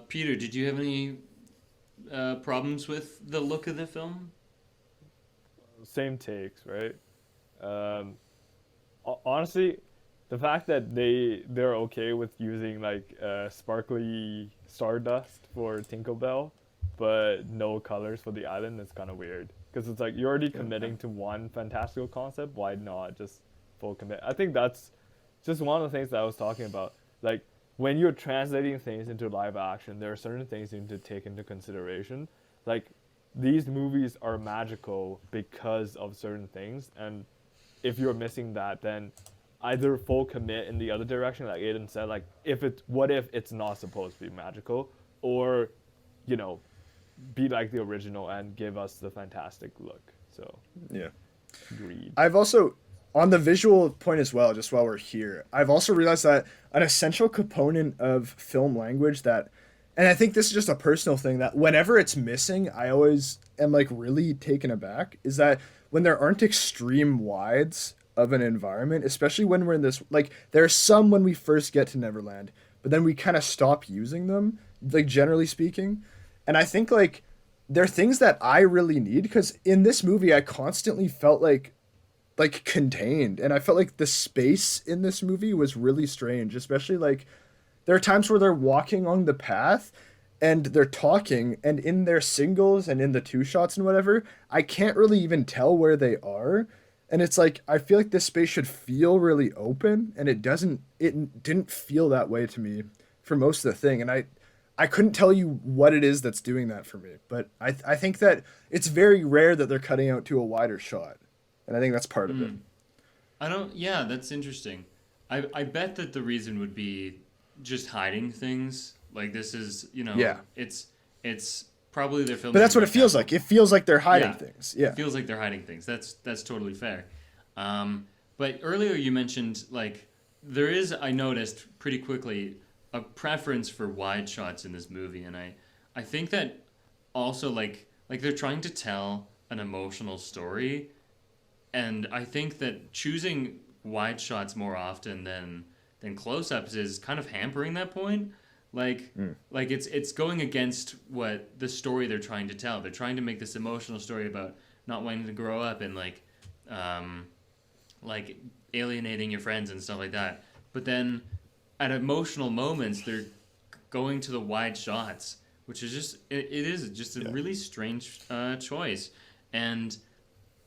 Peter, did you have any problems with the look of the film? Same takes, right? Um, Honestly, the fact that they're okay with using like sparkly stardust for Tinkerbell, but no colors for the island is kind of weird. Because it's like you're already committing to one fantastical concept. Why not just full commit? I think that's just one of the things that I was talking about. Like when you're translating things into live action, there are certain things you need to take into consideration. Like these movies are magical because of certain things, and if you're missing that, then either full commit in the other direction, like Aidan said, like what if it's not supposed to be magical, or, you know, be like the original and give us the fantastic look. So Yeah. agreed. I've also, on the visual point as well, just while we're here, I've also realized that an essential component of film language that, and I think this is just a personal thing, that whenever it's missing, I always am like really taken aback, is that when there aren't extreme wides of an environment, especially when we're in this, like there are some when we first get to Neverland, but then we kind of stop using them, like generally speaking. And I think like there are things that I really need, because in this movie I constantly felt like contained, and I felt like the space in this movie was really strange, especially like there are times where they're walking along the path and they're talking, and in their singles and in the two shots and whatever, I can't really even tell where they are. And it's like I feel like this space should feel really open, and it doesn't. It didn't feel that way to me for most of the thing, and I couldn't tell you what it is that's doing that for me. But I think that it's very rare that they're cutting out to a wider shot, and I think that's part of it. I don't. Yeah, that's interesting. I bet that the reason would be just hiding things. Like this is, Yeah. it's probably their film. But that's what it feels like. It feels like they're hiding things. Yeah. It feels like they're hiding things. That's totally fair. But earlier you mentioned like there is, I noticed pretty quickly, a preference for wide shots in this movie, and I think that also like they're trying to tell an emotional story, and I think that choosing wide shots more often than close-ups is kind of hampering that point. Like it's going against what the story they're trying to tell. They're trying to make this emotional story about not wanting to grow up and like alienating your friends and stuff like that. But then at emotional moments, they're going to the wide shots, which is just it is just a really strange choice. And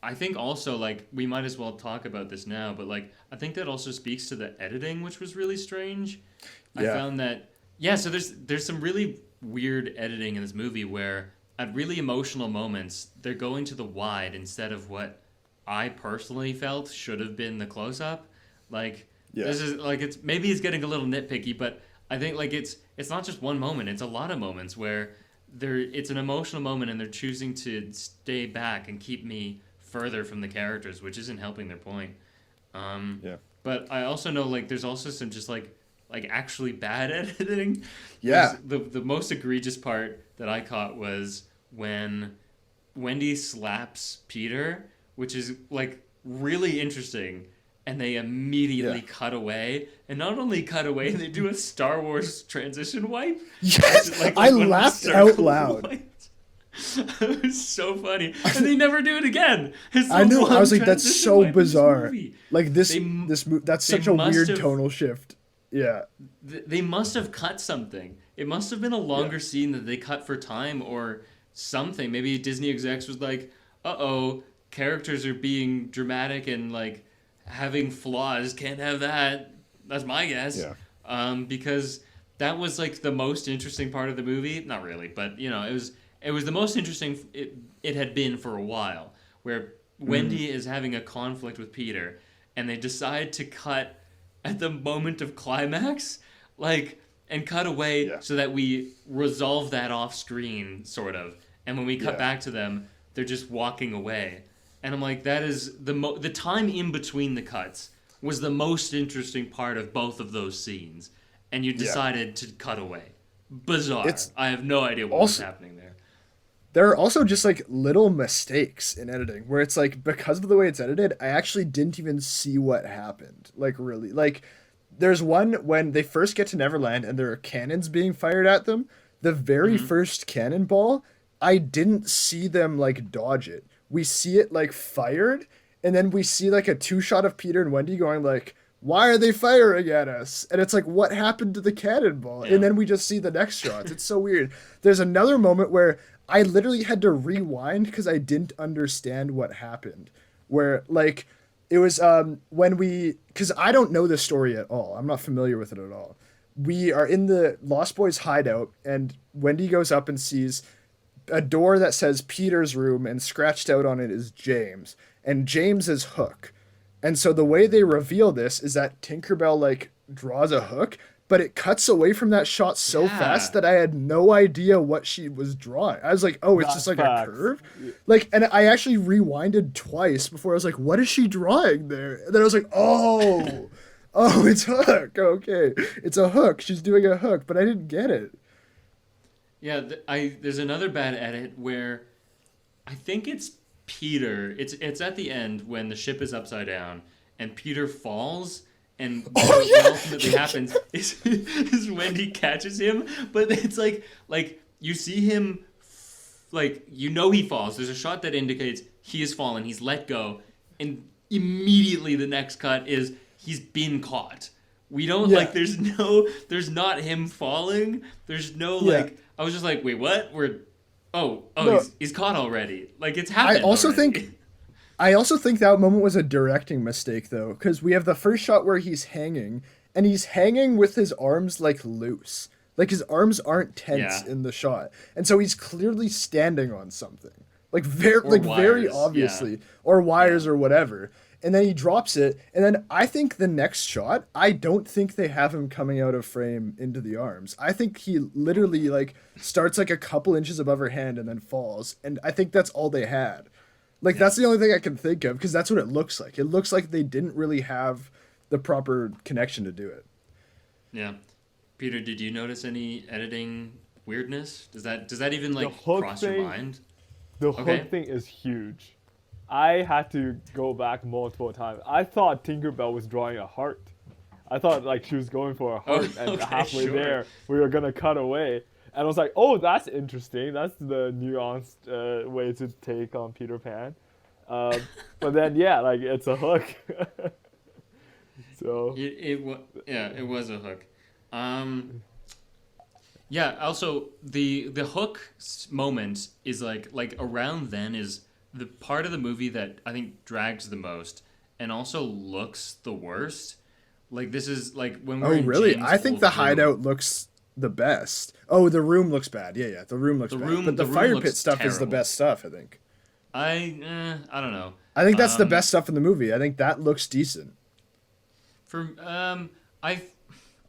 I think also like we might as well talk about this now, but like I think that also speaks to the editing, which was really strange. I found that so there's some really weird editing in this movie where at really emotional moments they're going to the wide instead of what I personally felt should have been the close up. Like this is like it's getting a little nitpicky, but I think like it's not just one moment, it's a lot of moments where it's an emotional moment and they're choosing to stay back and keep me further from the characters, which isn't helping their point. But I also know like there's also some just like actually bad editing. Yeah. The most egregious part that I caught was when Wendy slaps Peter, which is like really interesting, and they immediately cut away. And not only cut away, they do a Star Wars transition wipe. Yes, like I laughed out loud. It was so funny, and they never do it again. I know. I was like, "That's so bizarre." Like this that's such a weird tonal shift. Yeah. They must have cut something. It must have been a longer scene that they cut for time or something. Maybe Disney execs was like, "Uh-oh, characters are being dramatic and like having flaws. Can't have that." That's my guess. Yeah. Because that was like the most interesting part of the movie. Not really, but it was the most interesting it had been for a while, where Wendy is having a conflict with Peter, and they decide to cut at the moment of climax, and cut away so that we resolve that off screen, sort of. And when we cut back to them, they're just walking away. And I'm like, that is the time in between the cuts was the most interesting part of both of those scenes, and you decided to cut away. Bizarre. I have no idea what was happening there. There are also just like little mistakes in editing where it's like, because of the way it's edited, I actually didn't even see what happened. Like really, like there's one when they first get to Neverland and there are cannons being fired at them. The very first cannonball, I didn't see them like dodge it. We see it like fired, and then we see like a 2-shot of Peter and Wendy going like, "Why are they firing at us?" And it's like, what happened to the cannonball? Yeah. And then we just see the next shots. It's so weird. There's another moment where I literally had to rewind because I didn't understand what happened. Where like it was because I don't know this story at all. I'm not familiar with it at all. We are in the Lost Boys hideout, and Wendy goes up and sees a door that says Peter's room, and scratched out on it is James, and James is Hook. And so the way they reveal this is that Tinkerbell like draws a hook, but it cuts away from that shot so fast that I had no idea what she was drawing. I was like, oh, it's just like a curve? Like, and I actually rewinded twice before I was like, what is she drawing there? And then I was like, oh, it's Hook. Okay, it's a hook. She's doing a hook, but I didn't get it. Yeah, there's another bad edit where I think it's Peter. It's at the end when the ship is upside down and Peter falls, and what ultimately happens is Wendy catches him, but it's like you see him he falls. There's a shot that indicates he has fallen, he's let go, and immediately the next cut is he's been caught. We don't there's not him falling. There's no I was just like, wait, what? No. He's caught already. Like, it's happened. I also already. think I also think that moment was a directing mistake though, because we have the first shot where he's hanging, and he's hanging with his arms like loose. Like his arms aren't tense Yeah. in the shot. And so he's clearly standing on something. Like very Wires. Yeah. obviously. Or wires Yeah. or whatever. And then he drops it, and then I think the next shot, I don't think they have him coming out of frame into the arms. I think he literally like starts like a couple inches above her hand and then falls. And I think that's all they had. Like that's the only thing I can think of because that's what it looks like. It looks like they didn't really have the proper connection to do it. Yeah. Peter, did you notice any editing weirdness? Does that even like hook cross your thing- mind? The Okay. hook thing is huge. I had to go back multiple times. I thought Tinkerbell was drawing a heart. I thought like she was going for a heart, and okay, halfway sure. there we were gonna cut away. And I was like, "Oh, that's interesting. That's the nuanced way to take on Peter Pan." But then, yeah, like it's a hook. So It was a hook. Yeah. Also, the moment is like around then is the part of the movie that I think drags the most and also looks the worst. Like this is like when we're Oh, in really? James' I think old the room. hideout looks the best. Oh, the room looks bad. Yeah, the room looks The bad. room- But the the room fire looks pit stuff is the terrible. best stuff, I think. I don't know. I think that's the Um, best stuff in the movie. I think that looks decent. For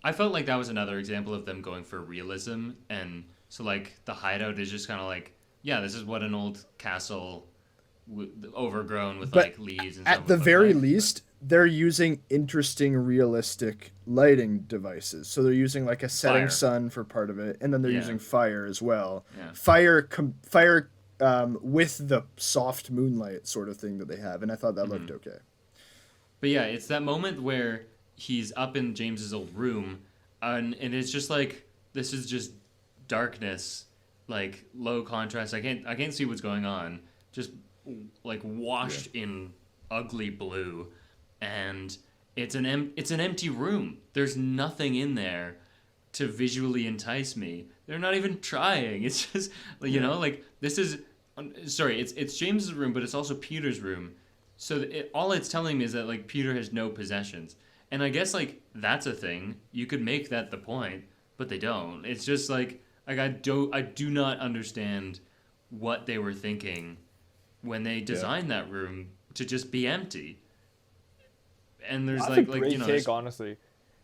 I felt like that was another example of them going for realism, and so like the hideout is just kind of like, yeah, this is what an old castle overgrown with But like leaves and At stuff the would look very like. least, they're using interesting, realistic lighting devices. So they're using like a setting Fire. sun for part of it, and then they're Yeah. using fire as well. Yeah. Fire with the soft moonlight sort of thing that they have, and I thought that looked Mm-hmm. okay. But yeah, it's that moment where he's up in James's old room, and it's just like this is just darkness, like low contrast. I can't see what's going on. Just like washed in ugly blue, and it's an empty room. There's nothing in there to visually entice me. They're not even trying. It's just like this is sorry. It's James's room, but it's also Peter's room. So all it's telling me is that like Peter has no possessions, and I guess like that's a thing. You could make that the point, but they don't. It's just like I do not understand what they were thinking when they designed that room to just be empty. And there's that's like a like great you know take, there's- honestly.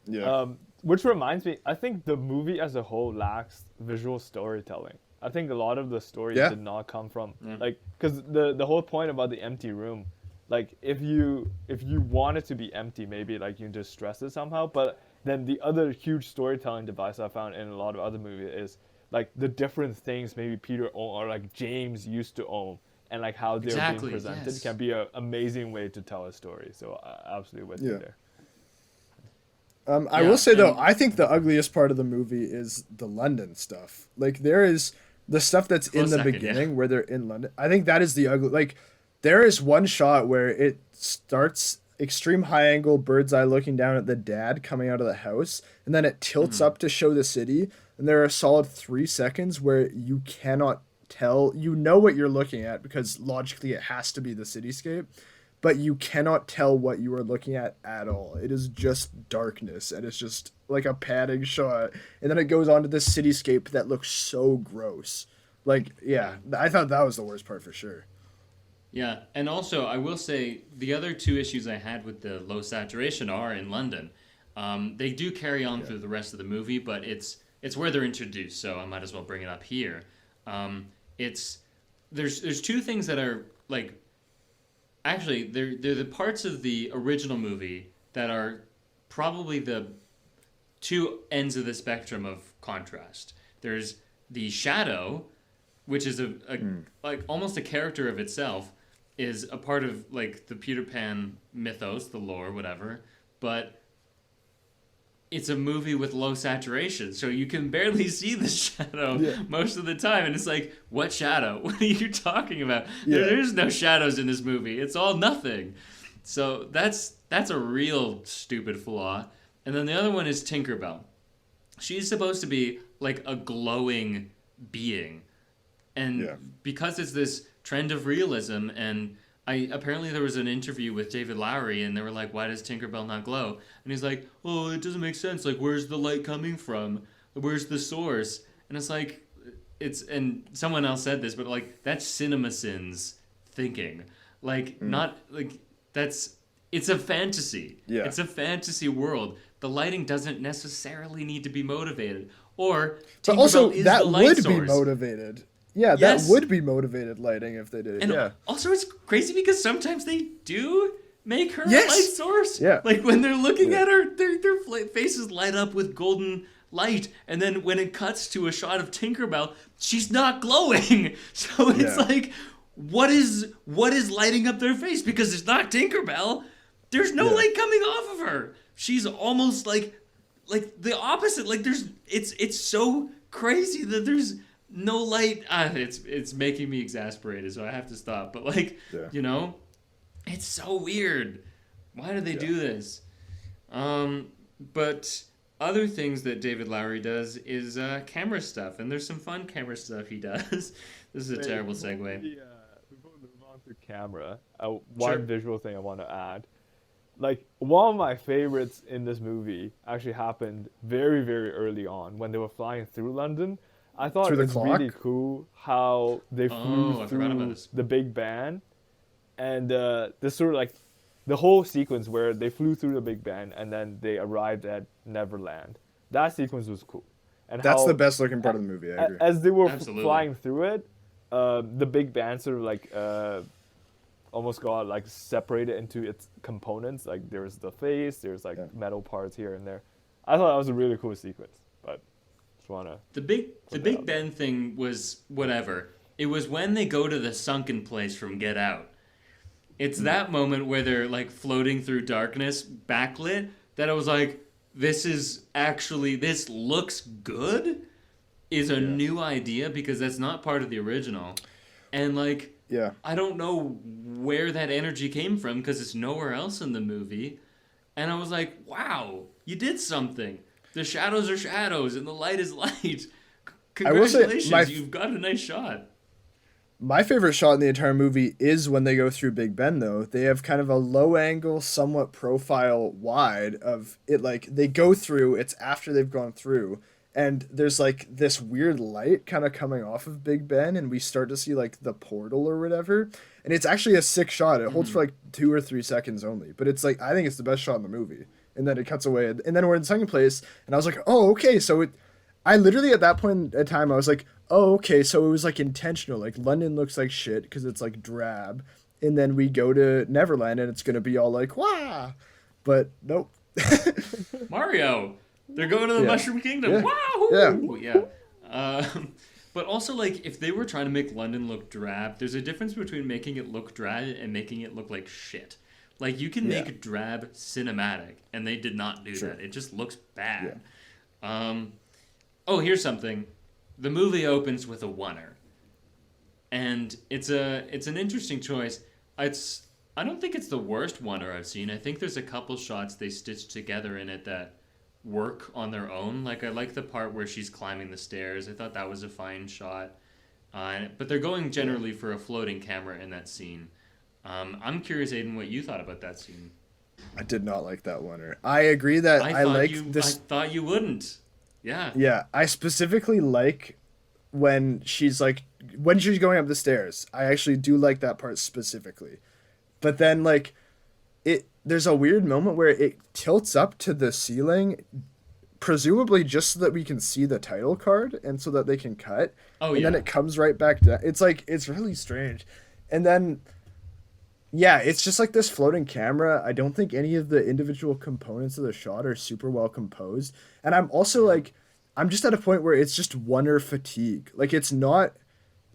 Yeah. Which reminds me, I think the movie as a whole lacks visual storytelling. I think a lot of the story Yeah. did not come from Yeah. like because the whole point about the empty room, like if you want it to be empty, maybe like you can just stress it somehow. But then the other huge storytelling device I found in a lot of other movies is like the different things maybe Peter owned or like James used to own, and like how they're Exactly, being presented yes. can be an amazing way to tell a story. So absolutely with you Yeah. there. I Yeah, will say though, and- I think the ugliest part of the movie is the London stuff. Like there is the stuff that's in Close the second, beginning yeah. where they're in London. I think that is the ugly. Like there is one shot where it starts extreme high angle bird's eye looking down at the dad coming out of the house, and then it tilts up to show the city. And there are a solid 3 seconds where you cannot tell. You know what you're looking at because logically it has to be the cityscape, but you cannot tell what you are looking at all. It is just darkness, and it's just like a padding shot. And then it goes on to this cityscape that looks so gross. Like, yeah, I thought that was the worst part for sure. Yeah, and also I will say the other two issues I had with the low saturation are in London. They do carry on through the rest of the movie, but it's where they're introduced, so I might as well bring it up here. There's two things that are like actually they're the parts of the original movie that are probably the two ends of the spectrum of contrast. There's the shadow, which is a like almost a character of itself, is a part of like the Peter Pan mythos, the lore, whatever, but it's a movie with low saturation, so you can barely see the shadow most of the time, and it's like, what shadow? What are you talking about? Yeah. There's no shadows in this movie. It's all nothing. So that's a real stupid flaw. And then the other one is Tinkerbell. She's supposed to be like a glowing being. And Yeah. because it's this trend of realism and apparently there was an interview with David Lowery, and they were like, "Why does Tinkerbell not glow?" And he's like, "Oh, it doesn't make sense. Like, where's the light coming from? Where's the source?" And it's like, and someone else said this, but like that's CinemaSins thinking, like not like that's it's a fantasy. Yeah. It's a fantasy world. The lighting doesn't necessarily need to be motivated, or But also, Tinkerbell is that the light would be source. motivated. Yeah, Yes. that would be motivated lighting if they did it. And Yeah. also, it's crazy because sometimes they do make her Yes. a light source. Yeah. Like when they're looking Yeah. at her, their faces light up with golden light, and then when it cuts to a shot of Tinkerbell, she's not glowing. So it's Yeah. like, what is lighting up their face? Because it's not Tinkerbell. There's no Yeah. light coming off of her. She's almost like the opposite. Like it's so crazy that there's no light. It's making me exasperated, so I have to stop. But like, Yeah. it's so weird. Why do they do this? But other things that David Lowery does is camera stuff, and there's some fun camera stuff he does. This is a terrible segue. Before we move on to camera, Sure. one visual thing I want to add. Like, one of my favorites in this movie actually happened very, very early on when they were flying through London. I thought Through it the was clock? really cool how they flew I forgot about through this. the Big Ben. And this sort of like the whole sequence where they flew through the Big Ben and then they arrived at Neverland. That sequence was cool. And That's how, the best looking part of the movie, I agree. as they were Absolutely. flying through it, the Big Ben sort of like almost got like separated into its components. Like there's the face, there's like metal parts here and there. I thought that was a really cool sequence, but just wanna. The Big Ben thing was whatever. It was when they go to the sunken place from Get Out. It's that moment where they're like floating through darkness, backlit, that I was like, this looks good, is a new idea because that's not part of the original. And like, I don't know where that energy came from because it's nowhere else in the movie. And I was like, wow, you did something. The shadows are shadows and the light is light. I will say, Congratulations, you've got a nice shot. My favorite shot in the entire movie is when they go through Big Ben, though. They have kind of a low angle, somewhat profile wide of it. Like, they go through, it's after they've gone through, and there's like this weird light kind of coming off of Big Ben, and we start to see like the portal or whatever. And it's actually a sick shot. It holds for like 2 or 3 seconds only, but it's like, I think it's the best shot in the movie. And then it cuts away, and then we're in second place, and I was like, oh, okay, so I literally at that point in time I was like, oh, okay, so it was like intentional. Like London looks like shit because it's like drab, and then we go to Neverland and it's gonna be all like wah, but nope. Mario, they're going to the Mushroom Kingdom. Yeah. Wahoo! Yeah. But also, like, if they were trying to make London look drab, there's a difference between making it look drab and making it look like shit. Like, you can make drab cinematic, and they did not do that. It just looks bad. Oh, here's something. The movie opens with a oneer, and it's an interesting choice. I don't think it's the worst oneer I've seen. I think there's a couple shots they stitched together in it that work on their own. Like I like the part where she's climbing the stairs. I thought that was a fine shot. But they're going generally for a floating camera in that scene. I'm curious, Aidan, what you thought about that scene. I did not like that oneer. I agree that I like this. I thought you wouldn't. Yeah. Yeah, I specifically like when she's going up the stairs. I actually do like that part specifically. But then like there's a weird moment where it tilts up to the ceiling, presumably just so that we can see the title card and so that they can cut. Oh, and then it comes right back down. It's like, it's really strange. And then it's just like this floating camera. I don't think any of the individual components of the shot are super well composed. And I'm also like, I'm just at a point where it's just oneer fatigue. Like it's not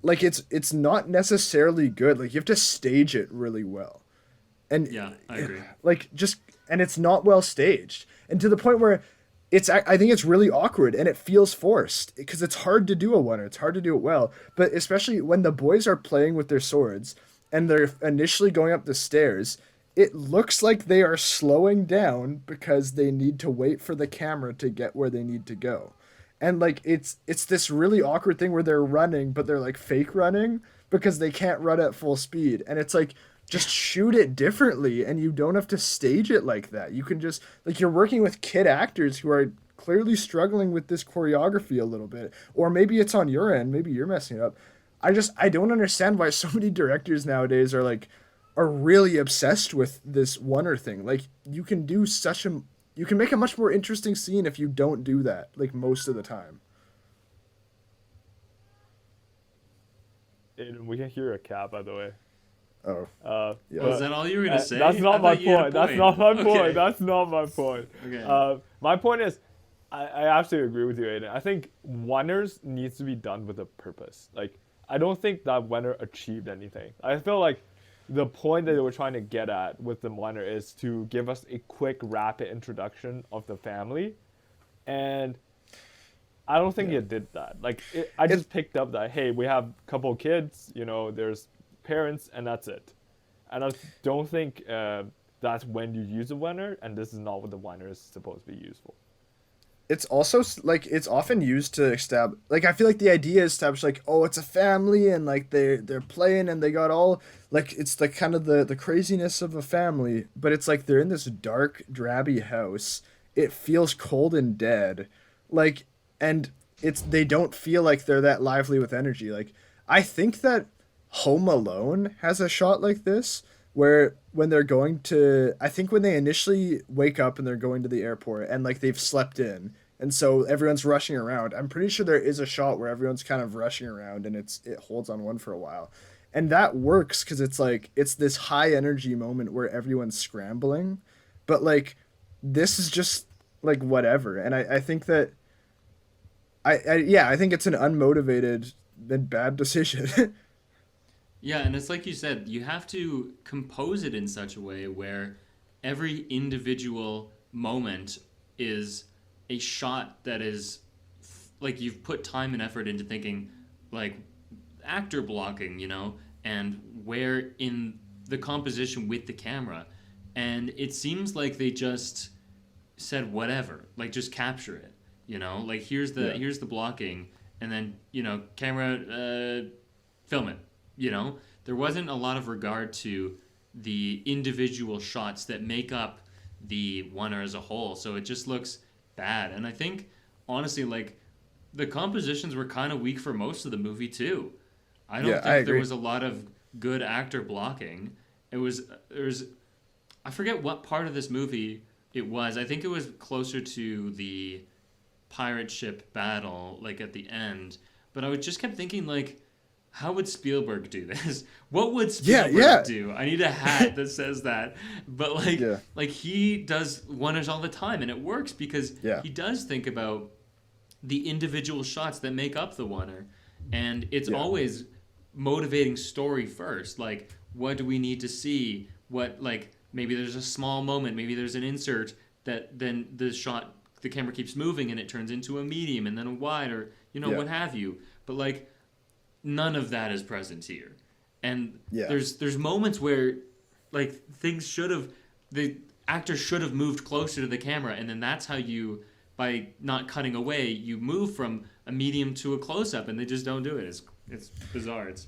not necessarily good. Like you have to stage it really well. And yeah, I agree. And it's not well staged. And to the point where I think it's really awkward and it feels forced because it's hard to do a oneer. It's hard to do it well. But especially when the boys are playing with their swords and they're initially going up the stairs, it looks like they are slowing down because they need to wait for the camera to get where they need to go. And like it's this really awkward thing where they're running, but they're like fake running because they can't run at full speed. And it's like, just shoot it differently, and you don't have to stage it like that. You can just, like, you're working with kid actors who are clearly struggling with this choreography a little bit, or maybe it's on your end, maybe you're messing it up. I don't understand why so many directors nowadays are really obsessed with this oneer thing. Like, you can make a much more interesting scene if you don't do that, like, most of the time. Aidan, we can hear a cat, by the way. Oh, yeah. Oh, is that all you were gonna say? That's not my point. That's not my Okay. point. That's not my point. Okay. My point is, I absolutely agree with you, Aidan. I think oneers needs to be done with a purpose. Like, I don't think that oneer achieved anything. I feel like the point that they were trying to get at with the oneer is to give us a quick, rapid introduction of the family, and I don't think it did that. Like, I just picked up that, hey, we have a couple of kids, there's parents, and that's it. And I don't think that's when you use a oneer, and this is not what the oneer is supposed to be used for. It's also like it's often used to establish, like, I feel like the idea is established, like, oh, it's a family, and like they're playing, and they got all, like, it's like kind of the craziness of a family, but it's like they're in this dark drabby house. It feels cold and dead, like, and they don't feel like they're that lively with energy. Like, I think that Home Alone has a shot like this, where when they're going to, I think when they initially wake up and they're going to the airport, and like they've slept in, and so everyone's rushing around. I'm pretty sure there is a shot where everyone's kind of rushing around, and it holds on one for a while, and that works because it's like it's this high energy moment where everyone's scrambling, but like this is just like whatever. And I think that I think it's an unmotivated and bad decision. Yeah, and it's like you said, you have to compose it in such a way where every individual moment is a shot that is like you've put time and effort into thinking, like, actor blocking, and where in the composition with the camera. And it seems like they just said whatever, like, just capture it, like, here's the blocking, and then, camera, film it. There wasn't a lot of regard to the individual shots that make up the oneer as a whole, so it just looks bad. And I think, honestly, like, the compositions were kind of weak for most of the movie too. I don't think there was a lot of good actor blocking. I forget what part of this movie it was. I think it was closer to the pirate ship battle, like at the end. But I just kept thinking, like, how would Spielberg do this? What would Spielberg do? I need a hat that says that. But like he does oneers all the time, and it works because he does think about the individual shots that make up the oneer, and it's always motivating story first. Like, what do we need to see? What, like, maybe there's a small moment, maybe there's an insert that then the camera keeps moving and it turns into a medium and then a wide, or what have you. But like, none of that is present here. And there's moments where, like, the actor should have moved closer to the camera, and then that's how you, by not cutting away, you move from a medium to a close-up, and they just don't do it. It's bizarre. It's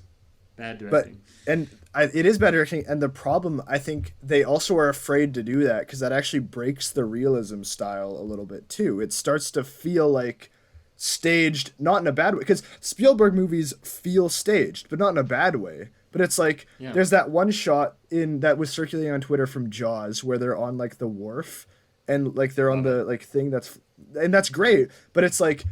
bad directing. It is bad directing, and the problem, I think they also are afraid to do that because that actually breaks the realism style a little bit too. It starts to feel like staged, not in a bad way, because Spielberg movies feel staged, but not in a bad way. But it's like there's that one shot that was circulating on Twitter from Jaws where they're on, like, the wharf, and like they're on the, like, thing that's great, but it's like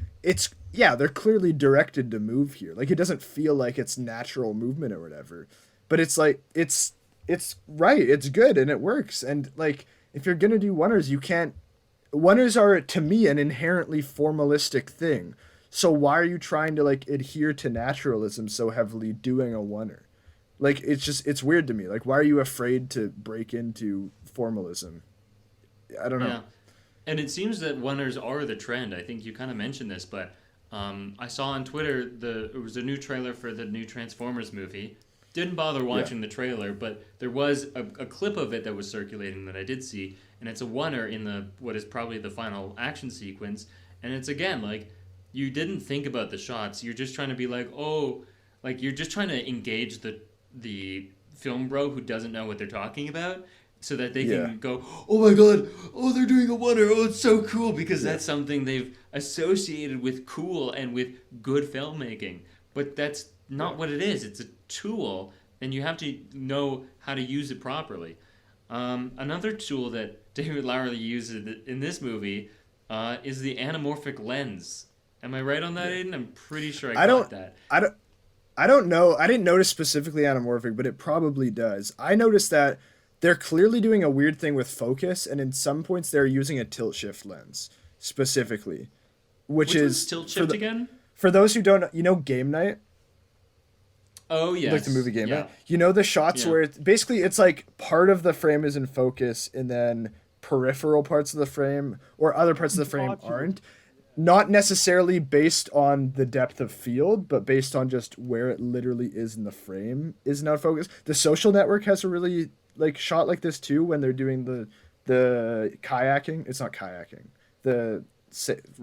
they're clearly directed to move here. Like, it doesn't feel like it's natural movement or whatever. But it's like it's right, it's good, and it works. And like, if you're gonna do oneers, you can't. Oneers are, to me, an inherently formalistic thing. So why are you trying to, like, adhere to naturalism so heavily doing a oneer? Like, it's weird to me. Like, why are you afraid to break into formalism? I don't know. Yeah. And it seems that oneers are the trend. I think you kind of mentioned this, but I saw on Twitter it was a new trailer for the new Transformers movie. Didn't bother watching the trailer, but there was a clip of it that was circulating that I did see, and it's a oneer in what is probably the final action sequence. And it's, again, like, you didn't think about the shots. You're just trying to be like, oh, like, you're just trying to engage the film bro who doesn't know what they're talking about, so that they Yeah. can go, oh my god, oh they're doing a wonder, oh it's so cool, because that's something they've associated with cool and with good filmmaking. But that's not what it is. It's a tool, and you have to know how to use it properly. Another tool that David Lowery uses in this movie is the anamorphic lens. Am I right on that, Aidan? I'm pretty sure I got that. I don't know. I didn't notice specifically anamorphic, but it probably does. I noticed that they're clearly doing a weird thing with focus, and in some points they're using a tilt shift lens specifically, which is tilt shift again? For those who don't know, you know Game Night? Oh yes, like the movie Game Night. You know the shots where basically it's like part of the frame is in focus, and then peripheral parts of the frame or other parts of the frame aren't. Not necessarily based on the depth of field, but based on just where it literally is in the frame is not focused. The Social Network has a really like shot like this too when they're doing the kayaking. It's not kayaking.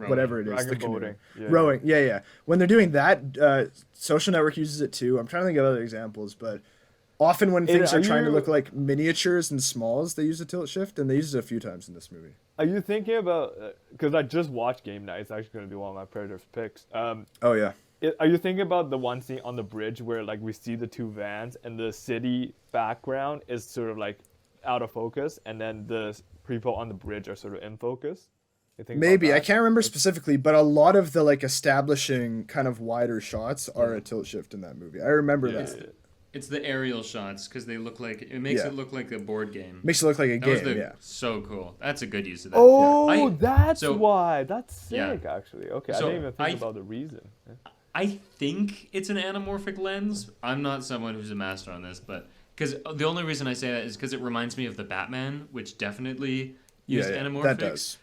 Whatever it is, the canoe. Rowing. Yeah. When they're doing that, Social Network uses it too. I'm trying to think of other examples, but often when things are trying to look like miniatures and smalls, they use a tilt shift, and they use it a few times in this movie. Are you thinking about, because I just watched Game Night, it's actually going to be one of my Predator picks. Oh yeah. Are you thinking about the one scene on the bridge where like we see the two vans and the city background is sort of like out of focus, and then the people on the bridge are sort of in focus? Maybe I can't remember specifically, but a lot of the like establishing kind of wider shots are a tilt shift in that movie. I remember that. It's the aerial shots because they look like it makes it look like a board game. Makes it look like a game. So cool. That's a good use of that. Oh, that's why. That's sick, actually. Okay, I didn't even think about the reason. I think it's an anamorphic lens. I'm not someone who's a master on this, but because the only reason I say that is because it reminds me of the Batman, which definitely used anamorphics. That does.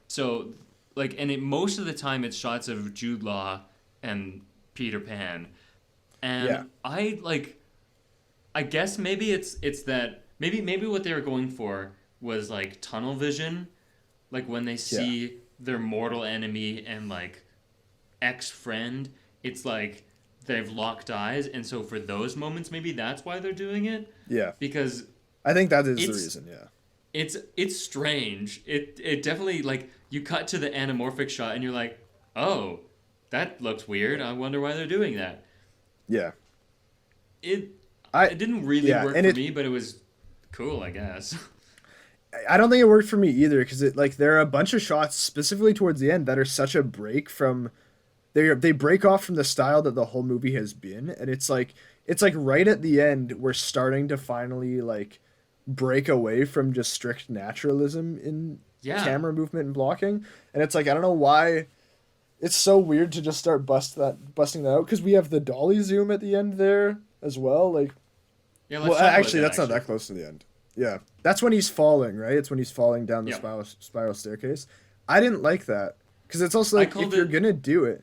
So like, and most of the time it's shots of Jude Law and Peter Pan, and I guess maybe it's that maybe what they were going for was like tunnel vision, like when they see their mortal enemy and like ex-friend, it's like they've locked eyes, and so for those moments maybe that's why they're doing it. Yeah. Because I think that is the reason, It's strange. It definitely, like, you cut to the anamorphic shot and you're like, oh, that looks weird. I wonder why they're doing that. Yeah. It didn't really work for me, but it was cool, I guess. I don't think it worked for me either, because there are a bunch of shots specifically towards the end that are such a break from they break off from the style that the whole movie has been, and it's like right at the end we're starting to finally like break away from just strict naturalism in camera movement and blocking, and it's like I don't know why it's so weird to just start busting that out, because we have the dolly zoom at the end there as well, like actually that's not that close to the end. Yeah, that's when he's falling, right? It's when he's falling down the spiral staircase. I didn't like that, because it's also like if you're gonna do it,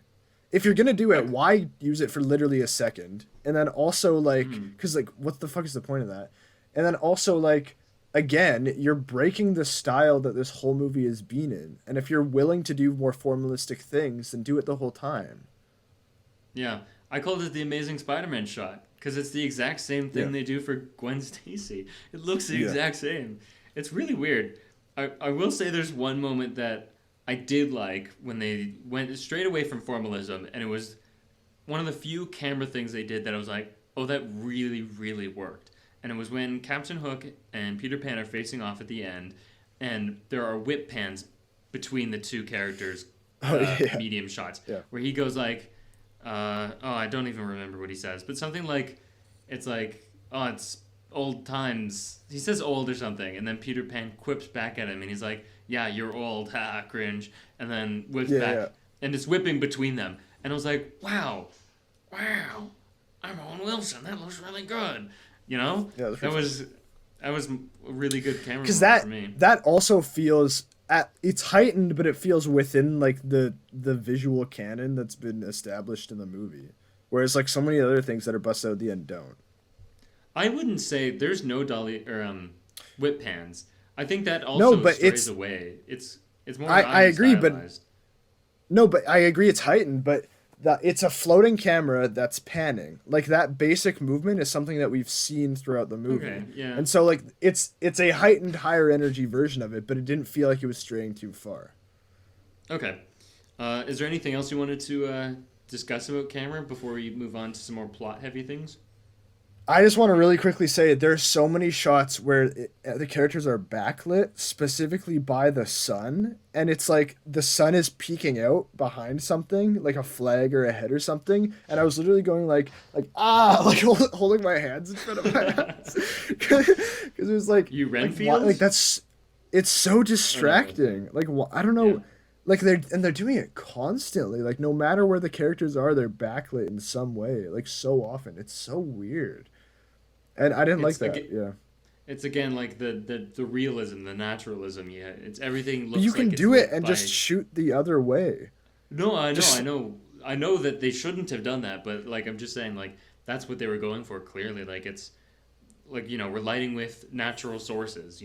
why use it for literally a second? And then also like, because like what the fuck is the point of that? And then also like, again, you're breaking the style that this whole movie has been in. And if you're willing to do more formalistic things, then do it the whole time. Yeah, I called it the Amazing Spider-Man shot, because it's the exact same thing they do for Gwen Stacy. It looks the exact same. It's really weird. I will say there's one moment that I did like when they went straight away from formalism, and it was one of the few camera things they did that I was like, oh, that really, really worked. And it was when Captain Hook and Peter Pan are facing off at the end, and there are whip pans between the two characters, medium shots, where he goes like, I don't even remember what he says, but something like, it's like, oh, it's old times. He says old or something, and then Peter Pan quips back at him, and he's like, yeah, you're old, ha, cringe, and then whips back, and it's whipping between them. And I was like, wow, I'm Owen Wilson, that looks really good. You know? Yeah, that was a really good camera moment for me. Because that also feels it's heightened, but it feels within like the visual canon that's been established in the movie. Whereas like so many other things that are busted out at the end don't. I wouldn't say there's no dolly or whip pans. I think that also strays away. It's more. I agree, but I agree it's heightened, but it's a floating camera that's panning. Like that basic movement is something that we've seen throughout the movie. Okay, yeah. And so like it's a heightened, higher energy version of it, but it didn't feel like it was straying too far. Okay. Is there anything else you wanted to discuss about camera before we move on to some more plot-heavy things? I just want to really quickly say there's so many shots where the characters are backlit specifically by the sun, and it's like the sun is peeking out behind something, like a flag or a head or something, and I was literally going like holding my hands in front of my eyes because it was like you Renfield? Like that's it's so distracting. Like I don't know. Yeah. Like they're doing it constantly. Like no matter where the characters are, they're backlit in some way. Like so often, it's so weird, and I didn't like that. Yeah, it's again like the realism, the naturalism. Yeah, it's everything. Looks but you can like do it's it and just shoot the other way. No, I know that they shouldn't have done that. But like I'm just saying, like that's what they were going for. Clearly, like it's like we're lighting with natural sources.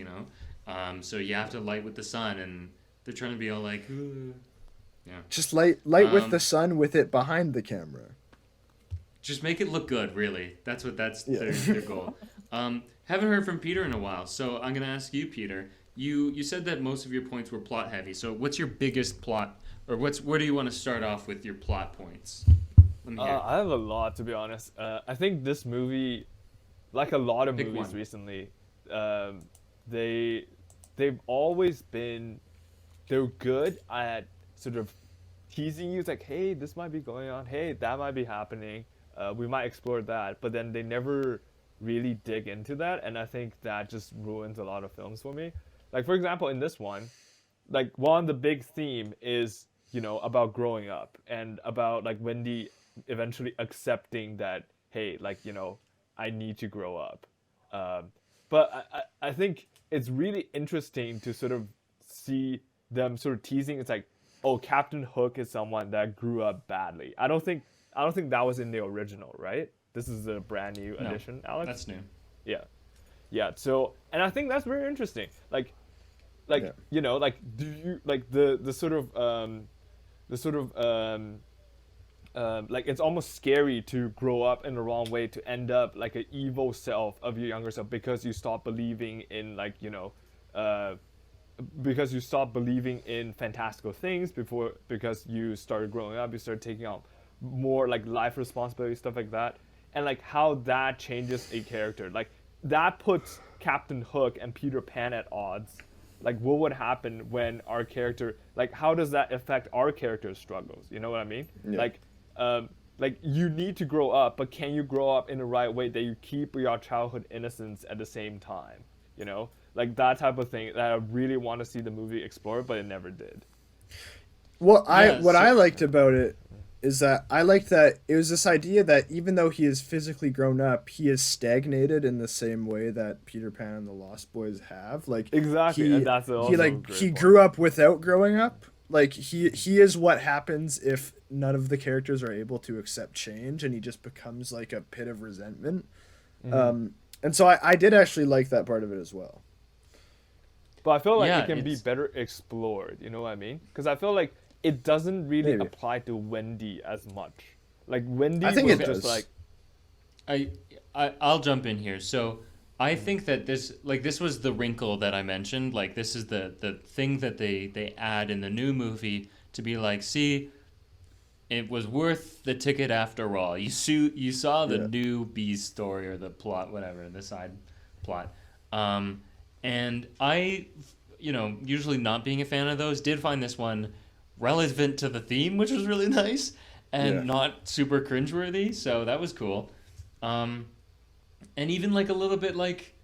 So you have to light with the sun and. They're trying to be all like, yeah. Just light with the sun with it behind the camera. Just make it look good, really. That's their goal. Haven't heard from Peter in a while, so I'm gonna ask you, Peter. You said that most of your points were plot heavy. So what's your biggest plot, or where do you want to start off with your plot points? Let me hear. I have a lot, to be honest. I think this movie, like a lot of Pick movies one. recently, they've always been. They're good at sort of teasing you. It's like, hey, this might be going on. Hey, that might be happening. We might explore that. But then they never really dig into that. And I think that just ruins a lot of films for me. Like, for example, in this one, like one, the big theme is, about growing up and about like Wendy eventually accepting that, hey, like, I need to grow up. But I think it's really interesting to sort of see them sort of teasing. It's like, oh, Captain Hook is someone that grew up badly. I don't think that was in the original, right? This is a brand new edition, Alex. That's new. Yeah. So, and I think that's very interesting. Like do you like the sort of like it's almost scary to grow up in the wrong way, to end up like an evil self of your younger self because you stop believing in because you stopped believing in fantastical things because you started growing up, you started taking on more like life responsibility, stuff like that, and like how that changes a character. Like that puts Captain Hook and Peter Pan at odds. Like what would happen when our character, like how does that affect our character's struggles? You know what I mean? Yeah. Like you need to grow up, but can you grow up in the right way that you keep your childhood innocence at the same time? Like that type of thing that I really want to see the movie explore, but it never did. Well, I liked about it is that I liked that it was this idea that even though he is physically grown up, he is stagnated in the same way that Peter Pan and the Lost Boys have. Like exactly, and that's also he grew up without growing up. Like he is what happens if none of the characters are able to accept change, and he just becomes like a pit of resentment. Mm-hmm. And so I did actually like that part of it as well. But I feel like it can be better explored, you know what I mean? Because I feel like it doesn't really apply to Wendy as much. Like Wendy was just like... I'll jump in here. So I think that this was the wrinkle that I mentioned. Like this is the thing that they add in the new movie to be like, see, it was worth the ticket after all. You saw the new B story or the plot, whatever, the side plot. And I, usually not being a fan of those, did find this one relevant to the theme, which was really nice, and not super cringeworthy, so that was cool. And even like a little bit like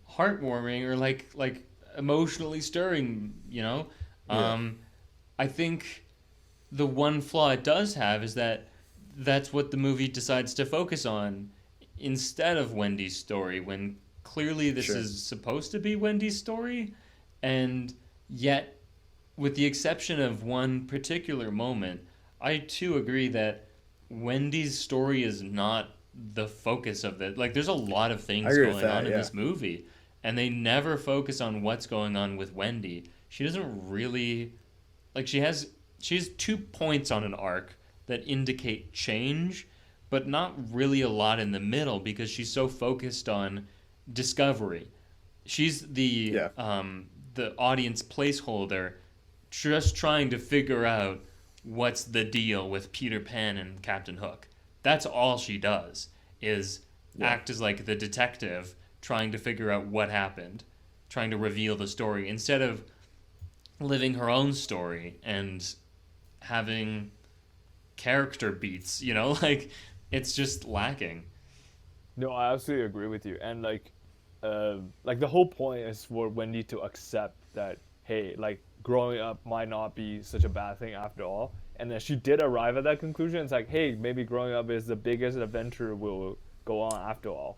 heartwarming or like emotionally stirring, I think the one flaw it does have is that that's what the movie decides to focus on instead of Wendy's story, when clearly this is supposed to be Wendy's story, and yet, with the exception of one particular moment, I too agree that Wendy's story is not the focus of it. Like, there's a lot of things going on in this movie, and they never focus on what's going on with Wendy. She doesn't really... Like, she has 2 points on an arc, that indicate change, but not really a lot in the middle because she's so focused on discovery. She's the audience placeholder, just trying to figure out what's the deal with Peter Pan and Captain Hook. That's all she does, is act as like the detective trying to figure out what happened, trying to reveal the story, instead of living her own story and having character beats, you know? Like, it's just lacking. No, I absolutely agree with you. And like the whole point is for Wendy to accept that, hey, like growing up might not be such a bad thing after all. And then she did arrive at that conclusion. It's like, hey, maybe growing up is the biggest adventure we'll go on after all.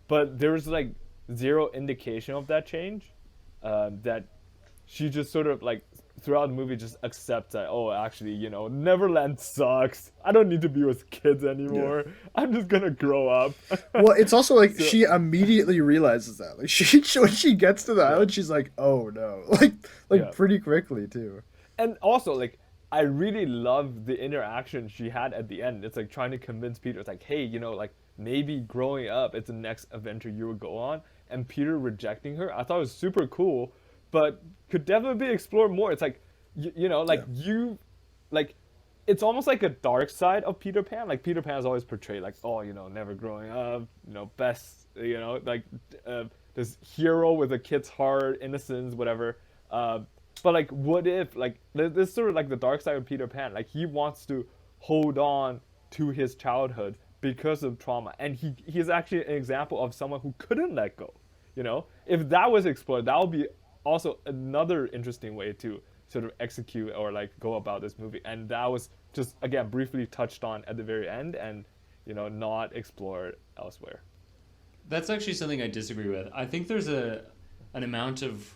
But there's like zero indication of that change. That she just sort of like throughout the movie just accepts that, oh, actually, you know, Neverland sucks. I don't need to be with kids anymore. I'm just gonna grow up. Well, it's also like she immediately realizes that. Like when she gets to the island, she's like, "Oh no!" Like pretty quickly too. And also, like, I really love the interaction she had at the end. It's like trying to convince Peter. It's like, hey, you know, like maybe growing up, it's the next adventure you would go on. And Peter rejecting her, I thought it was super cool, but could definitely be explored more. It's like, you know, like like, it's almost like a dark side of Peter Pan. Like Peter Pan is always portrayed like, oh, you know, never growing up, you know, best, you know, like this hero with a kid's heart, innocence, whatever. But like, what if like this sort of like the dark side of Peter Pan? Like he wants to hold on to his childhood because of trauma, and he's actually an example of someone who couldn't let go. You know, if that was explored, that would be also another interesting way to sort of execute or like go about this movie. And that was just again briefly touched on at the very end, and you know, not explored elsewhere. That's actually something I disagree with. I think there's an amount of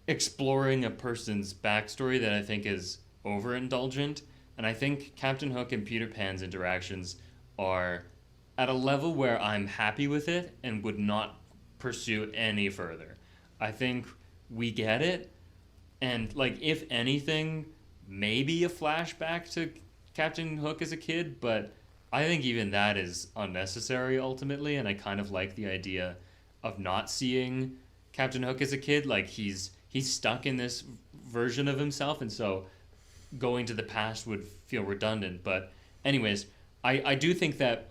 exploring a person's backstory that I think is overindulgent, and I think Captain Hook and Peter Pan's interactions are at a level where I'm happy with it and would not pursue any further. I think we get it, and like if anything, maybe a flashback to Captain Hook as a kid, but I think even that is unnecessary ultimately, and I kind of like the idea of not seeing Captain Hook as a kid. Like he's stuck in this version of himself, and so going to the past would feel redundant. But anyways, I do think that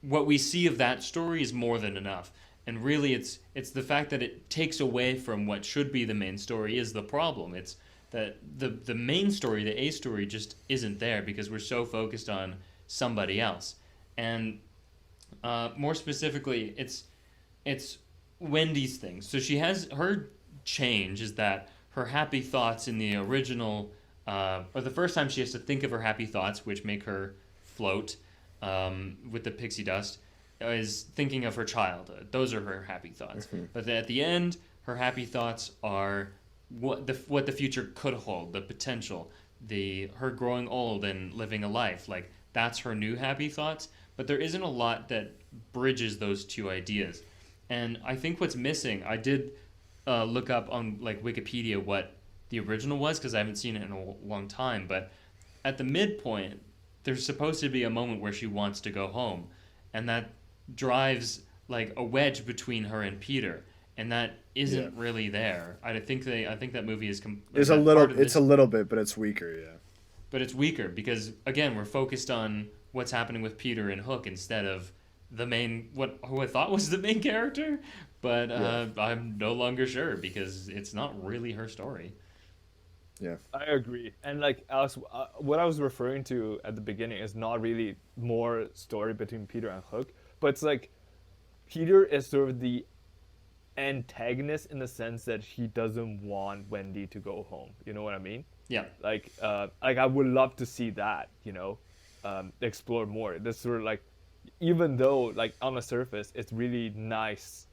what we see of that story is more than enough. And really it's the fact that it takes away from what should be the main story is the problem. It's that the main story, the A story, just isn't there because we're so focused on somebody else. And more specifically, it's Wendy's thing. So she has her change is that her happy thoughts in the original, or the first time she has to think of her happy thoughts, which make her float with the pixie dust, is thinking of her childhood. Those are her happy thoughts. Mm-hmm. But at the end, her happy thoughts are what the future could hold, the potential, her growing old and living a life. Like that's her new happy thoughts. But there isn't a lot that bridges those two ideas. And I think what's missing, I did look up on like Wikipedia what the original was because I haven't seen it in a long time. But at the midpoint, there's supposed to be a moment where she wants to go home, and that drives like a wedge between her and Peter, and that isn't really there. I think that movie is it's a little bit, but it's weaker. Yeah, but it's weaker because again we're focused on what's happening with Peter and Hook instead of the main who I thought was the main character, but I'm no longer sure because it's not really her story. Yeah, I agree. And like Alex, what I was referring to at the beginning is not really more story between Peter and Hook, but it's like Peter is sort of the antagonist in the sense that he doesn't want Wendy to go home. You know what I mean? Yeah. Like I would love to see that, you know, explored more. This sort of like, even though like on the surface it's really nice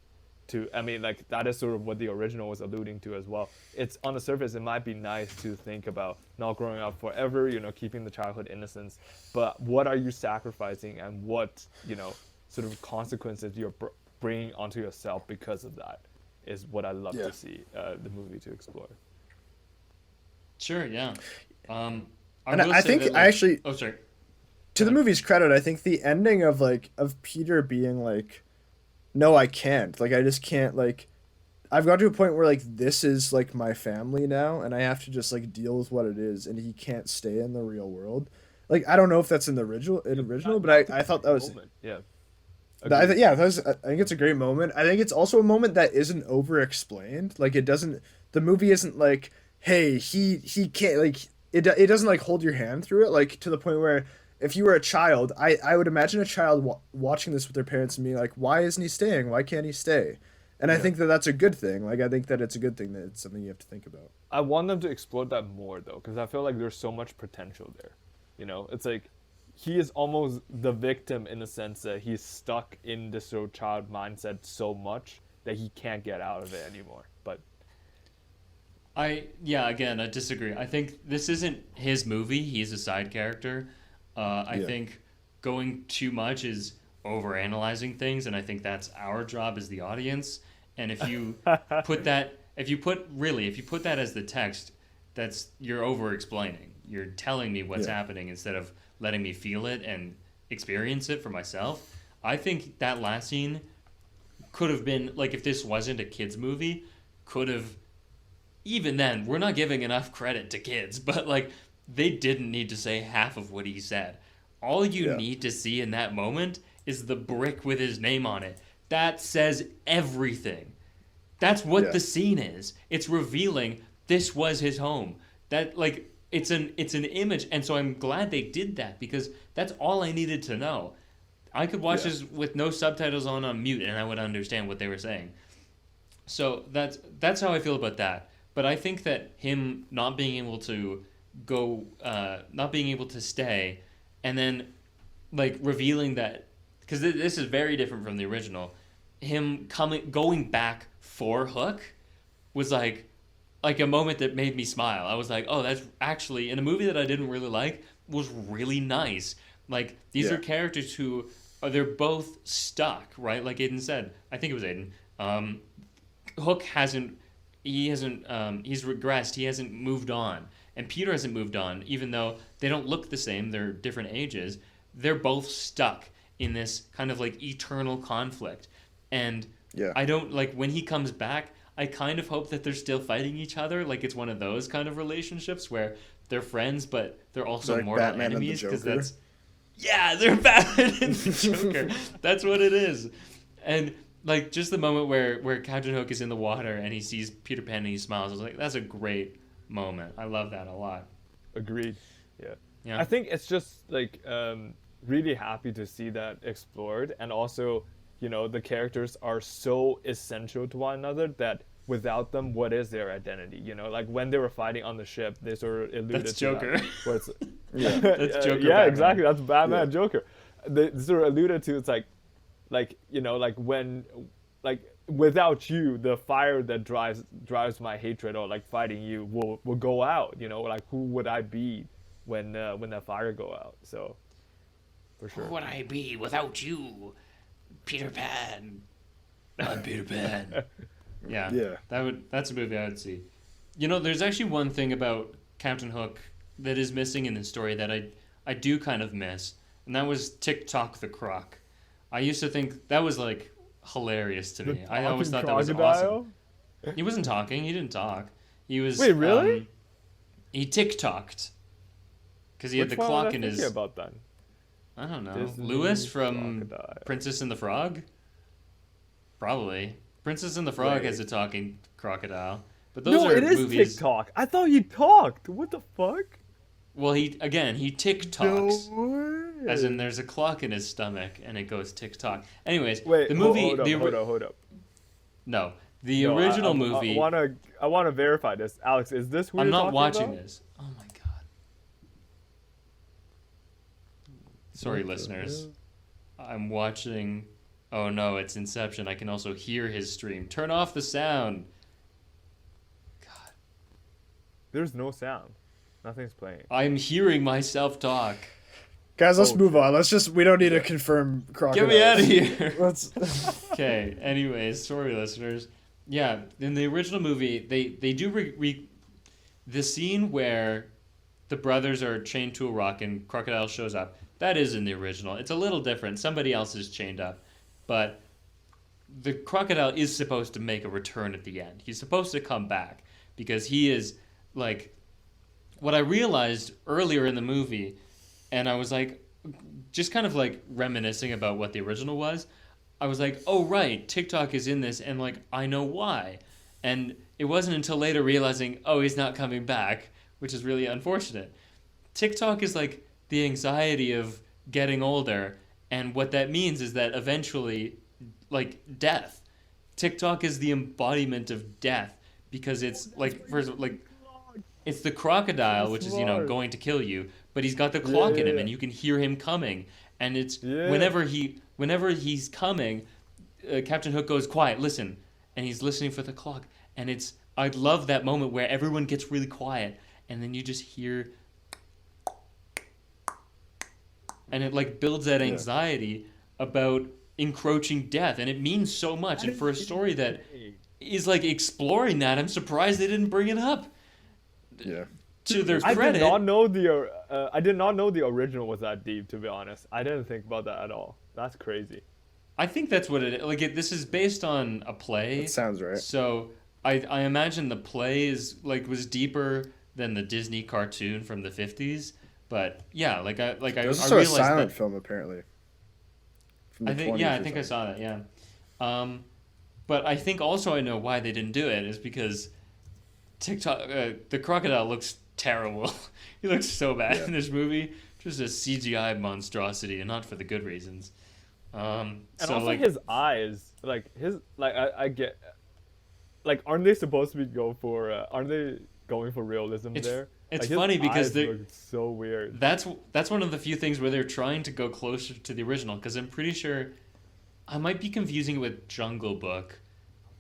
to, I mean, like that is sort of what the original was alluding to as well. It's on the surface, it might be nice to think about not growing up forever, you know, keeping the childhood innocence, but what are you sacrificing and what, you know, sort of consequences you're bringing onto yourself because of that is what I love to see the movie to explore. Sure, yeah. And will I say think that, I actually, Oh, sorry. to the movie's credit, I think the ending of Peter being like, no, I can't. Like I just can't like. I've got to a point where like this is like my family now, and I have to just like deal with what it is, and he can't stay in the real world. Like I don't know if that's in the original, but I thought that was Moment. Yeah. yeah, I think it's a great moment. I think it's also a moment that isn't over explained. Like it doesn't the movie isn't like, hey, he can't like it doesn't like hold your hand through it like to the point where if you were a child, I would imagine a child watching this with their parents and being like, why isn't he staying? Why can't he stay? And I think that that's a good thing. Like I think that it's a good thing that it's something you have to think about. I want them to explore that more though, because I feel like there's so much potential there. You know, it's like he is almost the victim in the sense that he's stuck in this sort of child mindset so much that he can't get out of it anymore. But Again, I disagree. I think this isn't his movie. He's a side character. I think going too much is overanalyzing things, and I think that's our job as the audience. And if you put that as the text, you're over explaining. You're telling me what's happening instead of letting me feel it and experience it for myself. I think that last scene could have been like, if this wasn't a kids movie, could have, even then, we're not giving enough credit to kids, but like they didn't need to say half of what he said. All you need to see in that moment is the brick with his name on it. That says everything. That's what the scene is. It's revealing this was his home. That like it's an image, and so I'm glad they did that because that's all I needed to know. I could watch this with no subtitles on mute, and I would understand what they were saying. So that's how I feel about that. But I think that him not being able to not being able to stay, and then like revealing that, because this is very different from the original. Him going back for Hook was like a moment that made me smile. I was like, oh, that's actually, in a movie that I didn't really like, was really nice. Like, these are characters who they're both stuck, right? Like Aidan said. I think it was Aidan. Hook he's regressed. He hasn't moved on. And Peter hasn't moved on, even though they don't look the same. They're different ages. They're both stuck in this kind of like eternal conflict. And I don't, like, when he comes back, I kind of hope that they're still fighting each other. Like, it's one of those kind of relationships where they're friends, but they're also like mortal Batman enemies. Because they're Batman and the Joker. That's what it is. And like just the moment where Captain Hook is in the water and he sees Peter Pan and he smiles. I was like, that's a great moment. I love that a lot. Agreed. Yeah. I think it's just like really happy to see that explored, and also, you know, the characters are so essential to one another that without them, what is their identity? You know, like when they were fighting on the ship, they sort of alluded That's to Joker. that, where it's, That's Joker. Yeah, Batman. exactly. That's Batman Joker. They sort of alluded to, it's like you know, like when, like without you, the fire that drives my hatred or like fighting you will go out. You know, like who would I be when that fire go out? So, for sure. Who would I be without you, Peter Pan? I'm Peter Pan. Yeah. That's a movie I would see. You know, there's actually one thing about Captain Hook that is missing in the story that I do kind of miss, and that was Tick-Tock the Croc. I used to think that was like hilarious to me. I always thought that was awesome. He wasn't talking. He didn't talk. He was. Wait, really? He tick-tocked because he had the clock in his. About that? I don't know. Disney Lewis from Crocodile. Princess and the Frog? Probably. Princess and the Frog has a talking crocodile. But those are movies. No, it is TikTok. I thought he talked. What the fuck? Well, he tick-tocks. No way. As in there's a clock in his stomach and it goes tick-tock. Anyways, Wait, the movie... hold up. No. The original movie... I wanna verify this. Alex, is this who I'm you're not talking watching about? this. Oh my god. Sorry, listeners. I'm watching... Oh no, it's Inception. I can also hear his stream. Turn off the sound. God. There's no sound. Nothing's playing. I'm hearing myself talk. Guys, let's move on. We don't need to confirm crocodile. Get me out of here. Let's. Okay, anyways, sorry, listeners. Yeah, in the original movie, they do the scene where the brothers are chained to a rock and Crocodile shows up. That is in the original. It's a little different. Somebody else is chained up, but the crocodile is supposed to make a return at the end. He's supposed to come back because he is like what I realized earlier in the movie, and I was like just kind of like reminiscing about what the original was. I was like, "Oh right, TikTok is in this and like I know why." And it wasn't until later realizing, "Oh, he's not coming back," which is really unfortunate. TikTok is like the anxiety of getting older, and what that means is that eventually like death. TikTok is the embodiment of death because it's like first like it's the crocodile which is going to kill you, but he's got the clock in him and you can hear him coming, and it's whenever he's coming, Captain Hook goes quiet, listen, and he's listening for the clock, and it's I love that moment where everyone gets really quiet and then you just hear, and it like builds that anxiety about encroaching death, and it means so much. And for a story that is like exploring that, I'm surprised they didn't bring it up. Yeah. To their credit, I did not know the original was that deep. To be honest, I didn't think about that at all. That's crazy. I think that's what it is. Like this is based on a play. That sounds right. So I imagine the play is like was deeper than the Disney cartoon from the 50s. But yeah, It was I also a realized silent that, film apparently. I think I saw that. Yeah, but I think also I know why they didn't do it is because TikTok the crocodile looks terrible. He looks so bad in this movie. Just a CGI monstrosity, and not for the good reasons. And so also like his eyes, I get, like, aren't they supposed to be aren't they going for realism there? It's like, funny because they look so weird. That's one of the few things where they're trying to go closer to the original, because I'm pretty sure I might be confusing it with Jungle Book,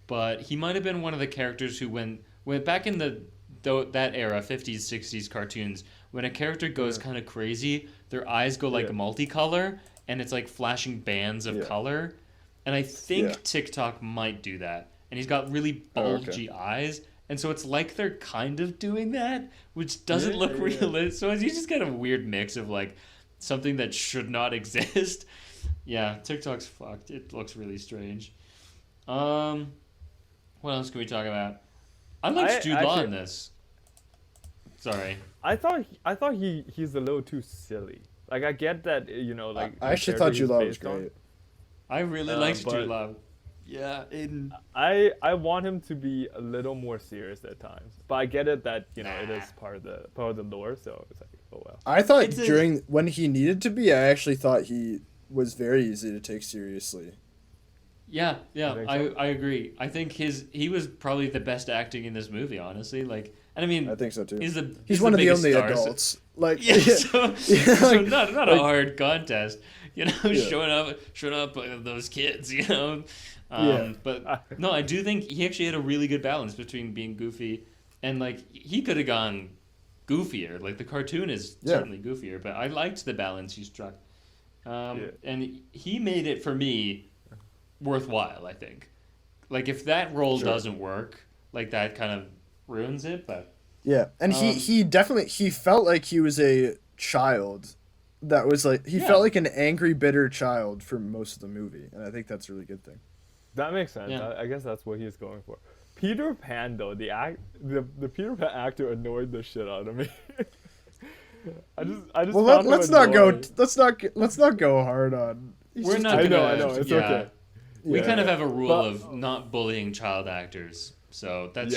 but he might have been one of the characters who went back in that era, 50s, 60s cartoons, when a character goes kind of crazy, their eyes go like multicolor, and it's like flashing bands of color. And I think TikTok might do that. And he's got really bulgy eyes. And so it's like they're kind of doing that, which doesn't look realistic. So you just get a weird mix of like something that should not exist. Yeah, TikTok's fucked. It looks really strange. What else can we talk about? I liked Jude Law in this. Sorry. I thought he's a little too silly. Like, I get that, like... I actually thought Jude Law was great. I really liked Jude Law. Yeah, Aidan. I want him to be a little more serious at times, but I get it that it is part of the lore, so it's like, oh well. I thought when he needed to be, I actually thought he was very easy to take seriously. Yeah, I agree. I think he was probably the best acting in this movie, honestly. Like, and I mean, I think so too. He's one of the only stars. adults. Like, so not a hard contest, showing up those kids, But no, I do think he actually had a really good balance between being goofy and like he could have gone goofier. Like the cartoon is certainly goofier, but I liked the balance he struck, and he made it for me worthwhile. I think, like if that role doesn't work, like that kind of ruins it. But and he definitely felt like he was a child. That was like he felt like an angry, bitter child for most of the movie, and I think that's a really good thing. That makes sense. Yeah. I guess that's what he's going for. Peter Pan, though, the Peter Pan actor annoyed the shit out of me. I just. Well, let's not go hard on. We're not. I know. It's okay. We kind of have a rule of not bullying child actors, so that's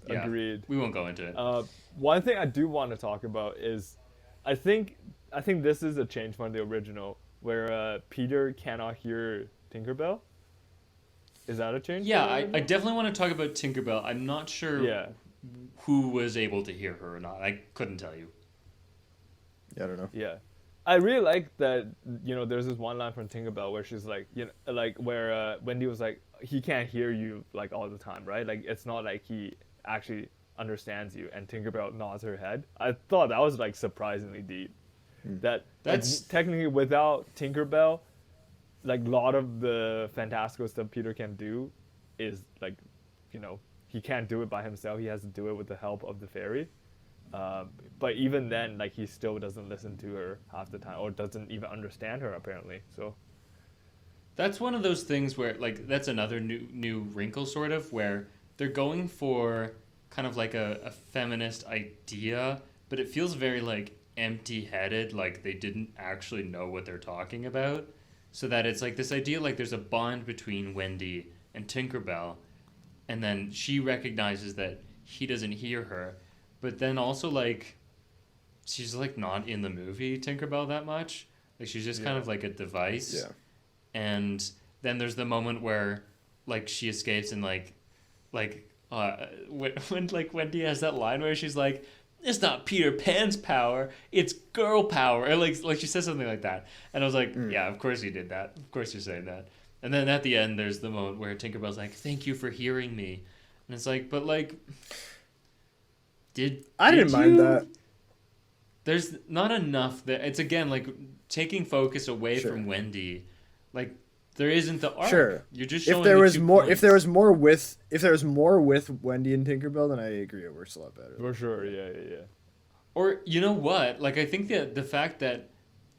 agreed. We won't go into it. One thing I do want to talk about is, I think this is a change from the original, where Peter cannot hear Tinkerbell. Is that a change? Yeah, I definitely want to talk about Tinkerbell. I'm not sure who was able to hear her or not. I couldn't tell you. Yeah, I don't know. Yeah. I really like that, there's this one line from Tinkerbell where she's like, where Wendy was like, he can't hear you, like, all the time, right? Like, it's not like he actually understands you. And Tinkerbell nods her head. I thought that was, like, surprisingly deep. That's like, technically, without Tinkerbell, like a lot of the fantastical stuff Peter can do is like, he can't do it by himself. He has to do it with the help of the fairy. But even then, like he still doesn't listen to her half the time, or doesn't even understand her apparently. So That's one of those things where like that's another new wrinkle sort of where they're going for kind of like a feminist idea, but it feels very like empty-headed, like they didn't actually know what they're talking about. So that it's like this idea like there's a bond between Wendy and Tinkerbell, and then she recognizes that he doesn't hear her, but then also like she's like not in the movie Tinkerbell that much. Like she's just kind of like a device. Yeah. And then there's the moment where like she escapes and when like Wendy has that line where she's like, it's not Peter Pan's power, it's girl power, or like she says something like that, and I was like, yeah, of course you did that, of course you're saying that. And then at the end there's the moment where Tinkerbell's like, thank you for hearing me, and it's like, but like I didn't mind that. There's not enough that it's again like taking focus away Sure. from Wendy. Like there isn't the arc. Sure. You're just showing If there the was 2 more, points. if there was more with Wendy and Tinkerbell, then I agree it works a lot better. for sure, yeah. Or you know what? Like I think that the fact that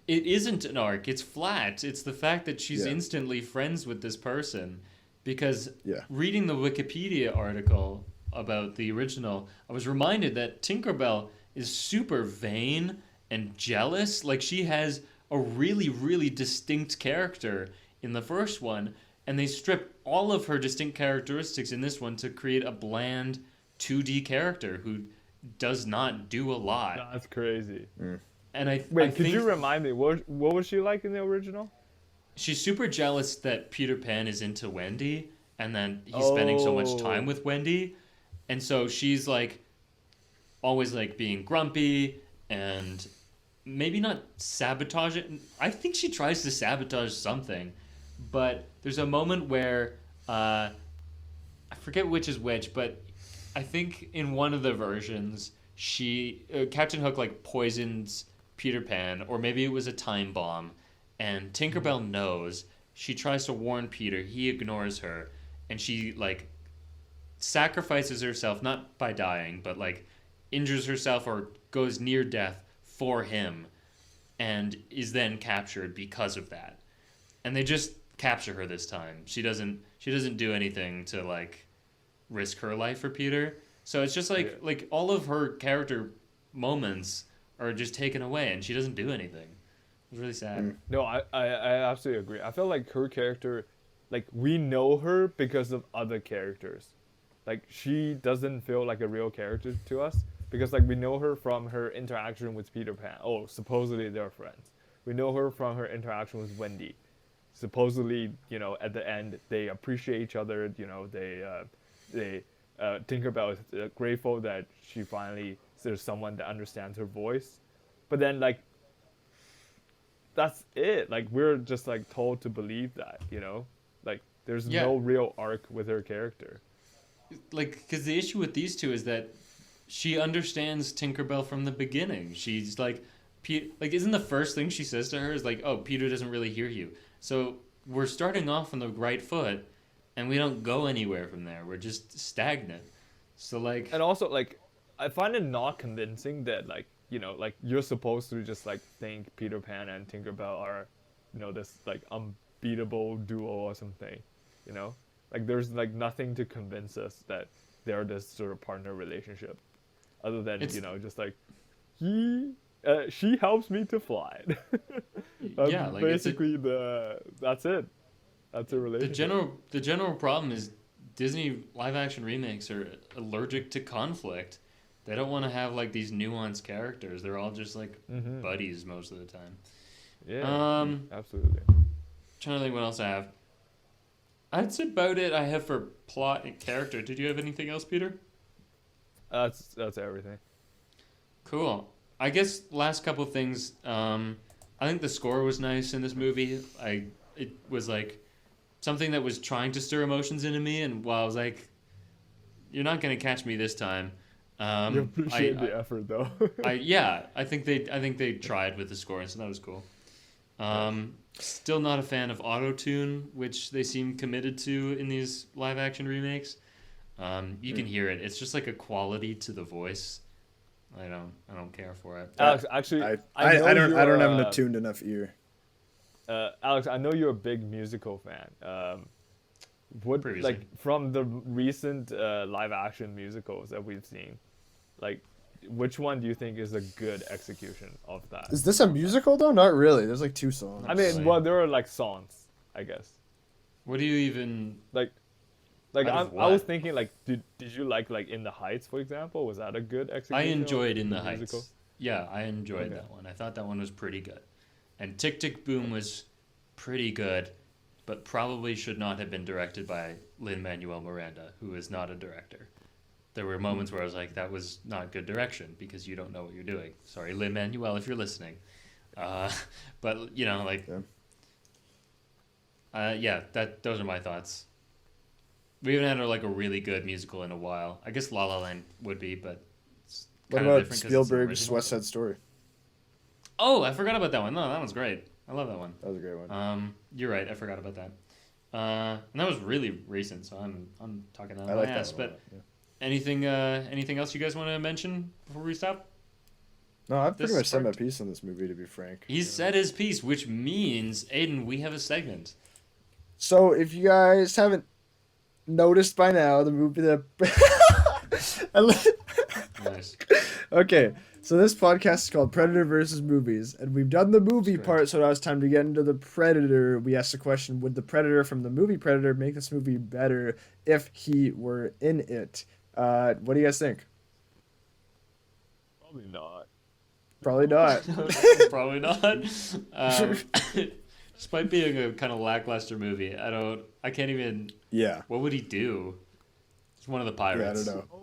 it isn't an arc, it's flat. It's the fact that she's Yeah. instantly friends with this person, because Yeah. reading the Wikipedia article about the original, I was reminded that Tinkerbell is super vain and jealous. Like she has a really, really distinct character in the first one, and they strip all of her distinct characteristics in this one to create a bland 2D character who does not do a lot. That's crazy. And I Wait, could think you remind me what was she like in the original? she's super jealous that Peter Pan is into Wendy, and then he's spending so much time with Wendy, and so she's like always like being grumpy and maybe not sabotage it. I think she tries to sabotage something, but there's a moment where I forget which is which, but I think in one of the versions Captain Hook like poisons Peter Pan, or maybe it was a time bomb, and Tinkerbell knows. She tries to warn Peter, he ignores her, and she like sacrifices herself, not by dying, but like injures herself or goes near death for him, and is then captured because of that. And they just capture her this time. She doesn't do anything to like risk her life for Peter. So it's just like all of her character moments are just taken away, and she doesn't do anything. It's really sad. No, I absolutely agree. I feel like her character, like we know her because of other characters. Like she doesn't feel like a real character to us because like we know her from her interaction with Peter Pan. Oh, supposedly they're friends. We know her from her interaction with Wendy. Supposedly, you know, at the end they appreciate each other. You know, they Tinkerbell is grateful that there's someone that understands her voice. But then like that's it. Like we're just like told to believe that, you know, like there's no real arc with her character. Like, because the issue with these two is that she understands Tinkerbell from the beginning. She's like, isn't the first thing she says to her is like, "Oh, Peter doesn't really hear you." So we're starting off on the right foot, and we don't go anywhere from there. We're just stagnant. So like, And also like, I find it not convincing that like, you know, like you're supposed to just like think Peter Pan and Tinkerbell are, you know, this like unbeatable duo or something, you know. Like there's like nothing to convince us that they're this sort of partner relationship, other than you know just like she helps me to fly. That's yeah, like basically that's it. That's a relationship. the general problem is Disney live action remakes are allergic to conflict. They don't want to have like these nuanced characters. They're all just like buddies most of the time. Yeah, absolutely. Trying to think what else I have. That's about it I have for plot and character. Did you have anything else, Peter? That's everything. Cool. I guess last couple things. I think the score was nice in this movie. It was like something that was trying to stir emotions into me, and while I was like, "You're not gonna catch me this time." You appreciate the effort, though. I think they tried with the score, and so that was cool. Still not a fan of auto-tune, which they seem committed to in these live-action remakes. You can hear it. It's just like a quality to the voice. I don't care for it. Alex, actually, I know don't you're, have an attuned enough ear. Alex, I know you're a big musical fan. What Previously. like from the recent live action musicals that we've seen, like which one do you think is a good execution of that? Is this a musical though? Not really. There's like 2 songs. I mean, Right. well, there are like songs, I guess. What do you even? Like Out of I was what? thinking like, did you like In the Heights, for example? Was that a good I execution? enjoyed of In the musical? Heights. Yeah, I enjoyed Okay. that one. I thought that one was pretty good. And Tick Tick Boom was pretty good, but probably should not have been directed by Lin-Manuel Miranda, who is not a director. There were moments where I was like, that was not good direction because you don't know what you're doing. Sorry, Lin-Manuel, if you're listening. But, you know, like, those are my thoughts. We haven't had like a really good musical in a while. I guess La La Land would be, but it's What kind of about different 'cause it's an Spielberg's original. West Side Story? Oh, I forgot about that one. No, that one's great. I love that one. That was a great one. You're right. I forgot about that. And that was really recent, so I'm talking out I of like my that ass. one a But lot, yeah. anything else you guys want to mention before we stop? No, I've this pretty much said my sparked- piece on this movie, to be frank. He said his piece, which means Aidan, we have a segment. So if you guys haven't noticed by now, the movie that Nice. Okay, so this podcast is called Predator versus Movies, and we've done the movie That's part, so now it's time to get into the Predator. We asked the question, would the Predator from the movie Predator make this movie better if he were in it? What do you guys think? Probably not. Probably not. Probably not. Despite being a kind of lackluster movie, I can't even. Yeah. What would he do? He's one of the Yeah, I pirates. don't know. Oh,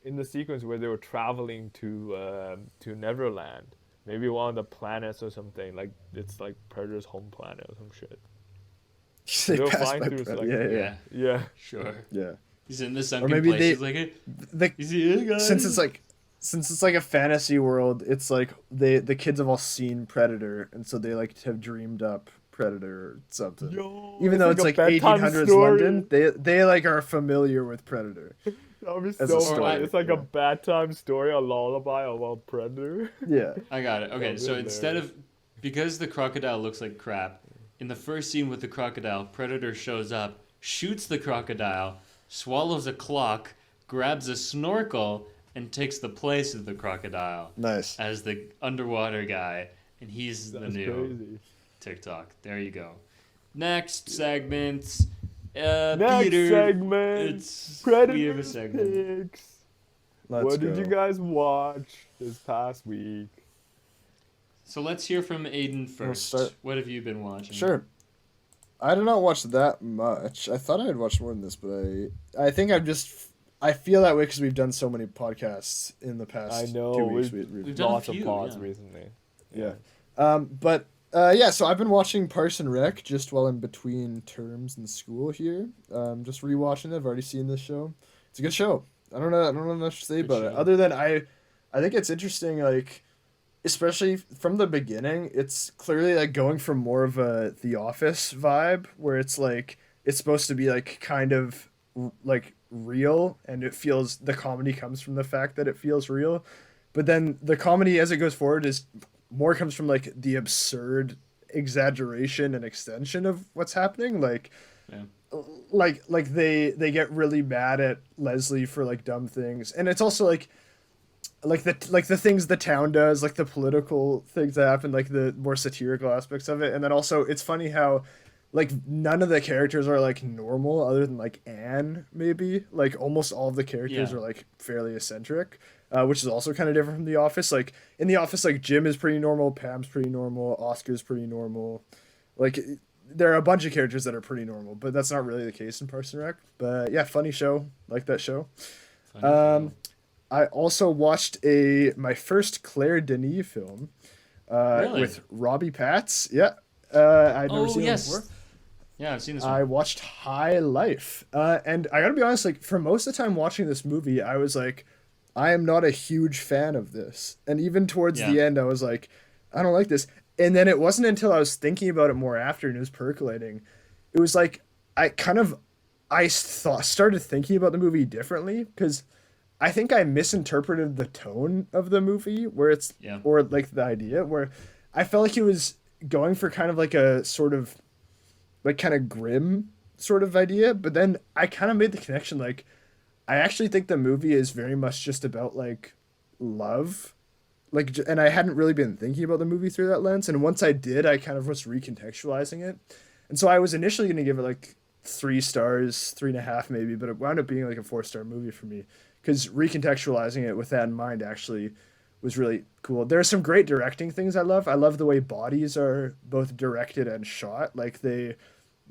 in the sequence where they were traveling to Neverland, maybe one of the planets or something, like it's like Predator's home planet or some shit. They They'll passed fly by through, Predator. like- Yeah, yeah, Yeah, Yeah. sure. yeah. He's in the sunken maybe place. they- He's like, hey, The, you see it, guys? since it's like a fantasy world, it's like the kids have all seen Predator, and so they like have dreamed up Predator or something. Yo, Even though it's a like bedtime 1800s story. London, they like are familiar with Predator. That would be As so a funny. story, It's like yeah. a bedtime story, a lullaby about Predator. Yeah. I got it. Okay, That'd be so instead hilarious. of because the crocodile looks like crap, in the first scene with the crocodile, Predator shows up, shoots the crocodile, swallows a clock, grabs a snorkel, and takes the place of the crocodile Nice. as the underwater guy, and he's the That's new crazy. TikTok. There you go. Next segment. Next Peter, segment. It's Predator we have a segment. picks. Let's What go. did you guys watch this past week? So let's hear from Aidan first. start- What have you been watching? Sure. I did not watch that much. I thought I had watched more than this, but I think I feel that way because we've done so many podcasts in the past I know, 2 weeks. we've done a Lots few, of pods yeah. recently. Yeah. So I've been watching Parks and Rec just while I'm between terms in school here. Just rewatching it. I've already seen this show. It's a good show. I don't know much to say Good about it show. other than I think it's interesting, like especially from the beginning. It's clearly like going from more of a The Office vibe where it's like it's supposed to be like kind of like real, and it feels the comedy comes from the fact that it feels real, but then the comedy as it goes forward is more comes from like the absurd exaggeration and extension of what's happening, like Yeah. like they get really mad at Leslie for like dumb things, and it's also like the things the town does, like the political things that happen, like the more satirical aspects of it. And then also it's funny how like none of the characters are like normal other than like Anne, maybe. Like almost all of the characters Yeah. are like fairly eccentric, which is also kind of different from The Office. Like in The Office, like Jim is pretty normal, Pam's pretty normal, Oscar's pretty normal. Like there are a bunch of characters that are pretty normal, but that's not really the case in Parks and Rec. But yeah, funny show, like that show. Funny show. I also watched my first Claire Denis film, Really? with Robbie Patz. Yeah, I'd never Oh seen yes. it before. Yeah, I've seen this I one. watched High Life, and I gotta be honest. Like for most of the time watching this movie, I was like, I am not a huge fan of this, and even towards the Yeah. end, I was like, I don't like this. And then it wasn't until I was thinking about it more after and it was percolating, it was like I started thinking about the movie differently because I think I misinterpreted the tone of the movie where it's Yeah. or like the idea where I felt like he was going for kind of like a sort of like kind of grim sort of idea, but then I kind of made the connection like I actually think the movie is very much just about like love. Like and I hadn't really been thinking about the movie through that lens, and once I did, I kind of was recontextualizing it. And so I was initially going to give it like 3 stars, 3.5 maybe, but it wound up being like a 4-star movie for me because recontextualizing it with that in mind actually was really cool. There are some great directing things I love. I love the way bodies are both directed and shot. Like they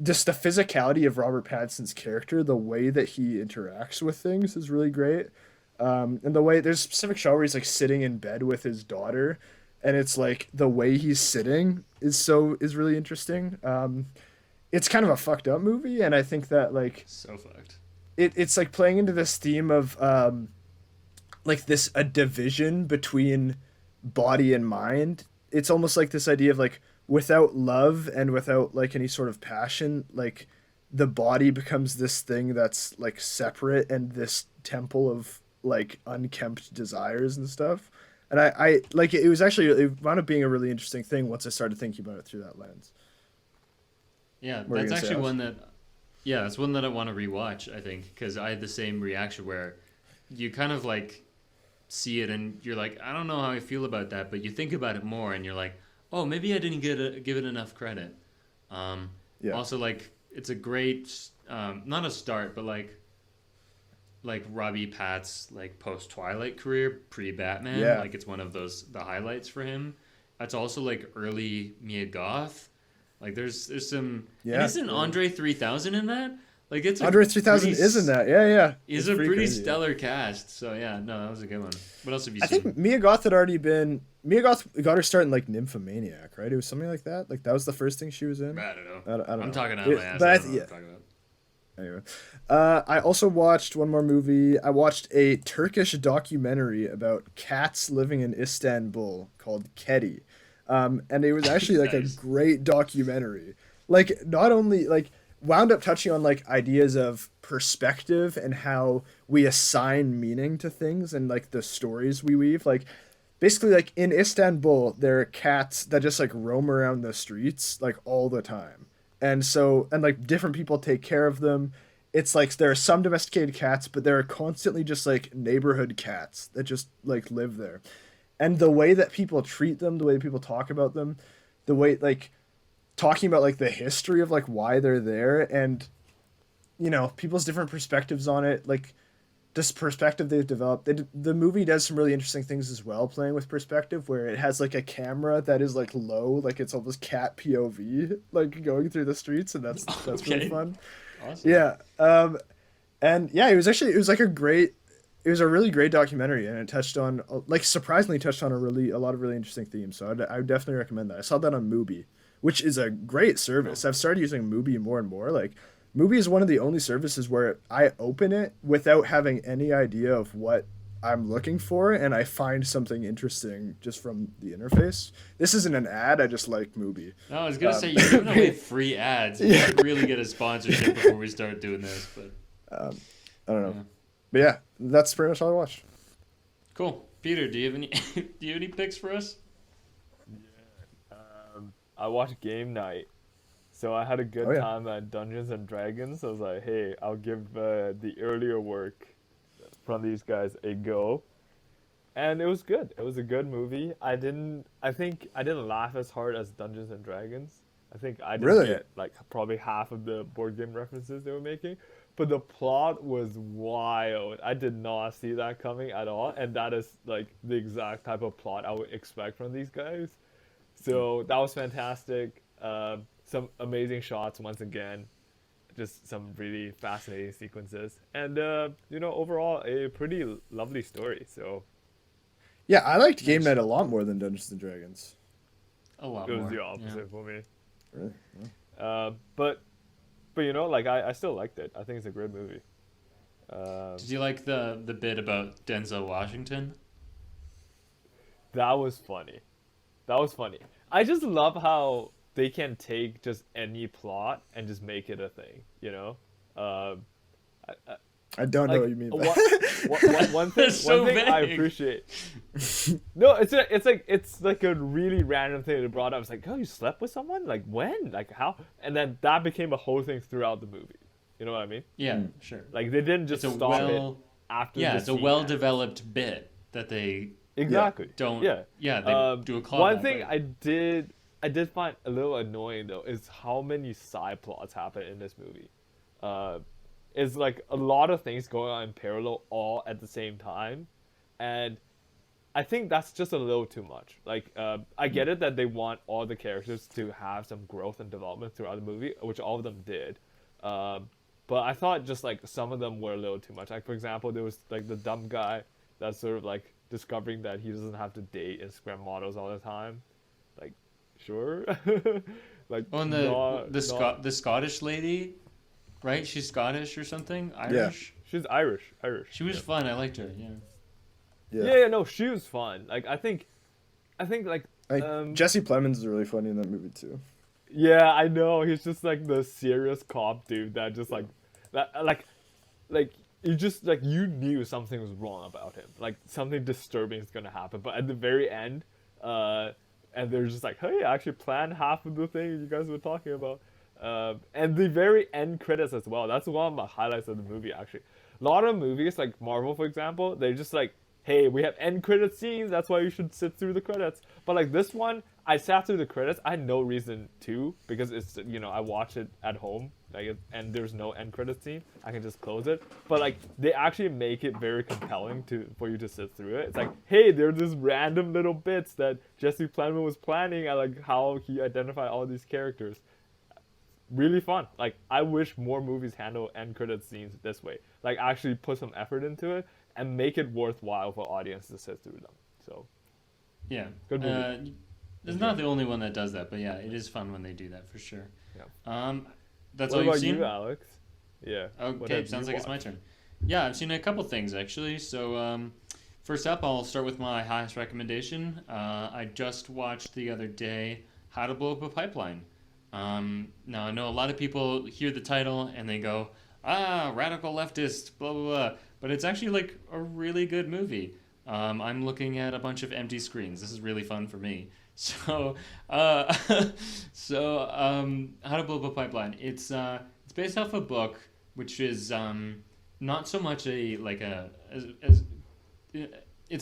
just the physicality of Robert Pattinson's character, the way that he interacts with things is really great. And the way there's a specific shot where he's like sitting in bed with his daughter, and it's like the way he's sitting is really interesting. It's kind of a fucked up movie, and I think that like So fucked. it's like playing into this theme of like this a division between body and mind. It's almost like this idea of like without love and without like any sort of passion, like the body becomes this thing that's like separate and this temple of like unkempt desires and stuff. And I like it was actually it wound up being a really interesting thing once I started thinking about it through that lens. Yeah, What were you that's gonna say, actually Alex? one that, yeah, that's one that I want to rewatch, I think, because I had the same reaction where you kind of like see it and you're like, I don't know how I feel about that, but you think about it more and you're like, oh, maybe I didn't give it enough credit. Yeah. Also, like, it's a great, not a start, but like Robbie Pat's like post Twilight career, pre Batman. Yeah. Like it's one of the highlights for him. That's also like early Mia Goth. Like there's some. Yeah, And isn't yeah. Andre 3000 in that? Like it's Andre 3000 is in that. Yeah, yeah. Is It's a pretty crazy. stellar cast. So yeah, no, that was a good one. What else have you I seen? think Mia Goth had already been Mia Goth got her start in like Nymphomaniac, right? It was something like that. Like that was the first thing she was in. I don't know. I don't I'm know. talking out of my ass. But I I don't know yeah. what I'm talking about. Anyway, I also watched one more movie. I watched a Turkish documentary about cats living in Istanbul called Kedi, and it was actually like Nice. a great documentary. Like not only like wound up touching on like ideas of perspective and how we assign meaning to things and like the stories we weave. Like basically like in Istanbul, there are cats that just like roam around the streets like all the time. And so and like different people take care of them. It's like there are some domesticated cats, but there are constantly just like neighborhood cats that just like live there. And the way that people treat them, the way that people talk about them, the way like talking about like the history of like why they're there and you know, people's different perspectives on it, like this perspective they've developed. The movie does some really interesting things as well, playing with perspective, where it has like a camera that is like low, like it's almost cat POV, like going through the streets, and that's really Okay. fun. Awesome. Yeah, and yeah, it was like it was a really great documentary, and it touched on like surprisingly touched on a lot of really interesting themes. So I would definitely recommend that. I saw that on Mubi, which is a great service. I've started using Mubi more and more. Like Mubi is one of the only services where I open it without having any idea of what I'm looking for, and I find something interesting just from the interface. This isn't an ad. I just like Mubi. No, I was gonna say you're giving away free ads. You should really get a sponsorship before we start doing this. But I don't know, Yeah. but yeah, that's pretty much all I watched. cool. Peter, do you have any do you have any picks for us? I watched Game Night, so I had a good Oh, yeah. time at Dungeons and Dragons. I was like, hey, I'll give the earlier work from these guys a go, and it was good. It was a good movie. I think I didn't laugh as hard as Dungeons and Dragons. I think I didn't Really? get like probably half of the board game references they were making, but the plot was wild. I did not see that coming at all, and that is like the exact type of plot I would expect from these guys. So that was fantastic. Some amazing shots once again. Just some really fascinating sequences. And, overall, a pretty lovely story. So Yeah, I liked Game Nice. Night a lot more than Dungeons and Dragons. A lot it was more. the opposite for me. Really? But I still liked it. I think it's a great movie. Did you like the bit about Denzel Washington? That was funny. I just love how they can take just any plot and just make it a thing, you know? I don't know Like, what you mean by one thing, That's so one thing I vague. appreciate. No, it's like a really random thing they brought up. It's like, oh, you slept with someone? Like when? Like how? And then that became a whole thing throughout the movie. You know what I mean? Yeah, sure. Like they didn't just It's a stop well, it after. yeah, the it's a scene well-developed bit that they Exactly. don't. Yeah. Yeah, they do a callback. One thing but- I did find a little annoying though is how many side plots happen in this movie. It's like a lot of things going on in parallel all at the same time, and I think that's just a little too much. Like, I get it that they want all the characters to have some growth and development throughout the movie, which all of them did. But I thought just like some of them were a little too much. Like, for example, there was like the dumb guy that's sort of like discovering that he doesn't have to date Instagram models all the time. Like, sure. Like, Oh, and the Scottish lady, right? She's Scottish or something. Irish. she's Irish. She was fun. I liked her. Yeah. Yeah, no, she was fun. Like, I think like Jesse Plemons is really funny in that movie too. yeah, I know. He's just like the serious cop dude that just like you just like you knew something was wrong about him. Like something disturbing is gonna happen. But at the very end, and they're just like, hey, I actually planned half of the thing you guys were talking about. And the very end credits as well. That's one of my highlights of the movie actually. A lot of movies like Marvel, for example, they're just like, hey, we have end credit scenes, that's why you should sit through the credits. But like this one, I sat through the credits. I had no reason to, because it's, you know, I watch it at home, like, and there's no end credit scene. I can just close it. But like they actually make it very compelling for you to sit through it. It's like, hey, there's this random little bits that Jesse Plemons was planning, and like how he identified all these characters. Really fun. Like, I wish more movies handle end credit scenes this way. Like, actually put some effort into it and make it worthwhile for audience to sit through them. So, Yeah. good movie. It's not the only one that does that, but yeah, it is fun when they do that for sure. Yeah. That's what all you've about seen? you, Alex? Yeah. What Okay, have sounds you like it's my watched? turn. Yeah, I've seen a couple things actually. So first up, I'll start with my highest recommendation. I just watched the other day How to Blow Up a Pipeline. Now I know a lot of people hear the title and they go, radical leftist, blah blah blah. But it's actually like a really good movie. I'm looking at a bunch of empty screens. This is really fun for me. So, How to Blow Up a Pipeline. It's based off a book, which is not so much it's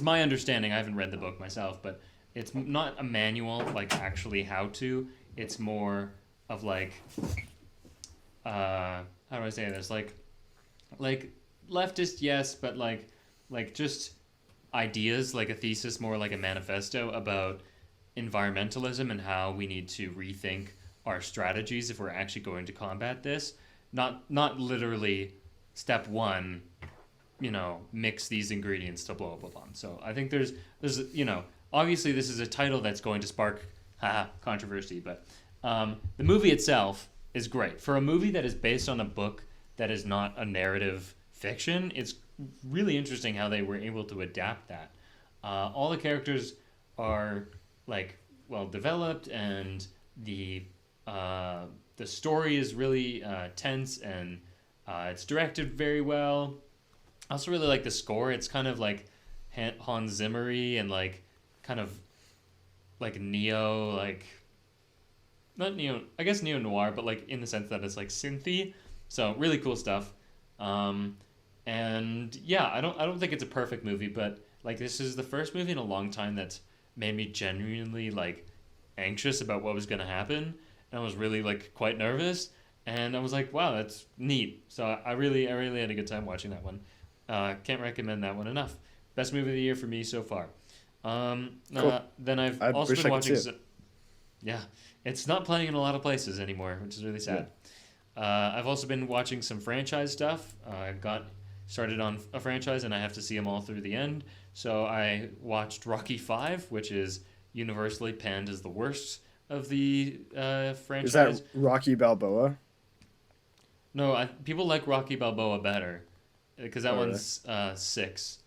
my understanding. I haven't read the book myself, but it's not a manual like actually how to. It's more of like, how do I say this? Like leftist, yes, but like just ideas, like a thesis, more like a manifesto about environmentalism and how we need to rethink our strategies if we're actually going to combat this. Not literally step one, mix these ingredients to blow up a bomb. So I think there's obviously this is a title that's going to spark controversy, but the movie itself is great. For a movie that is based on a book that is not a narrative fiction, it's really interesting how they were able to adapt that. All the characters are like well developed, and the story is really tense, and it's directed very well. I also really like the score. It's kind of like Hans Zimmer-y and like kind of like neo, like not neo, I guess neo noir, but like in the sense that it's like synthy. So really cool stuff. And yeah, I don't think it's a perfect movie, but like this is the first movie in a long time that's made me genuinely like anxious about what was gonna happen, and I was really like quite nervous, and I was like, wow, that's neat. So I really had a good time watching that one. Can't recommend that one enough. Best movie of the year for me so far. Cool. Then I've I also wish been I could see watching. Yeah, it's not playing in a lot of places anymore, which is really sad. I've also been watching some franchise stuff. I got started on a franchise, and I have to see them all through the end. So I watched Rocky V, which is universally panned as the worst of the franchise. Is that Rocky Balboa? No, people like Rocky Balboa better because that Oh, really? one's 6.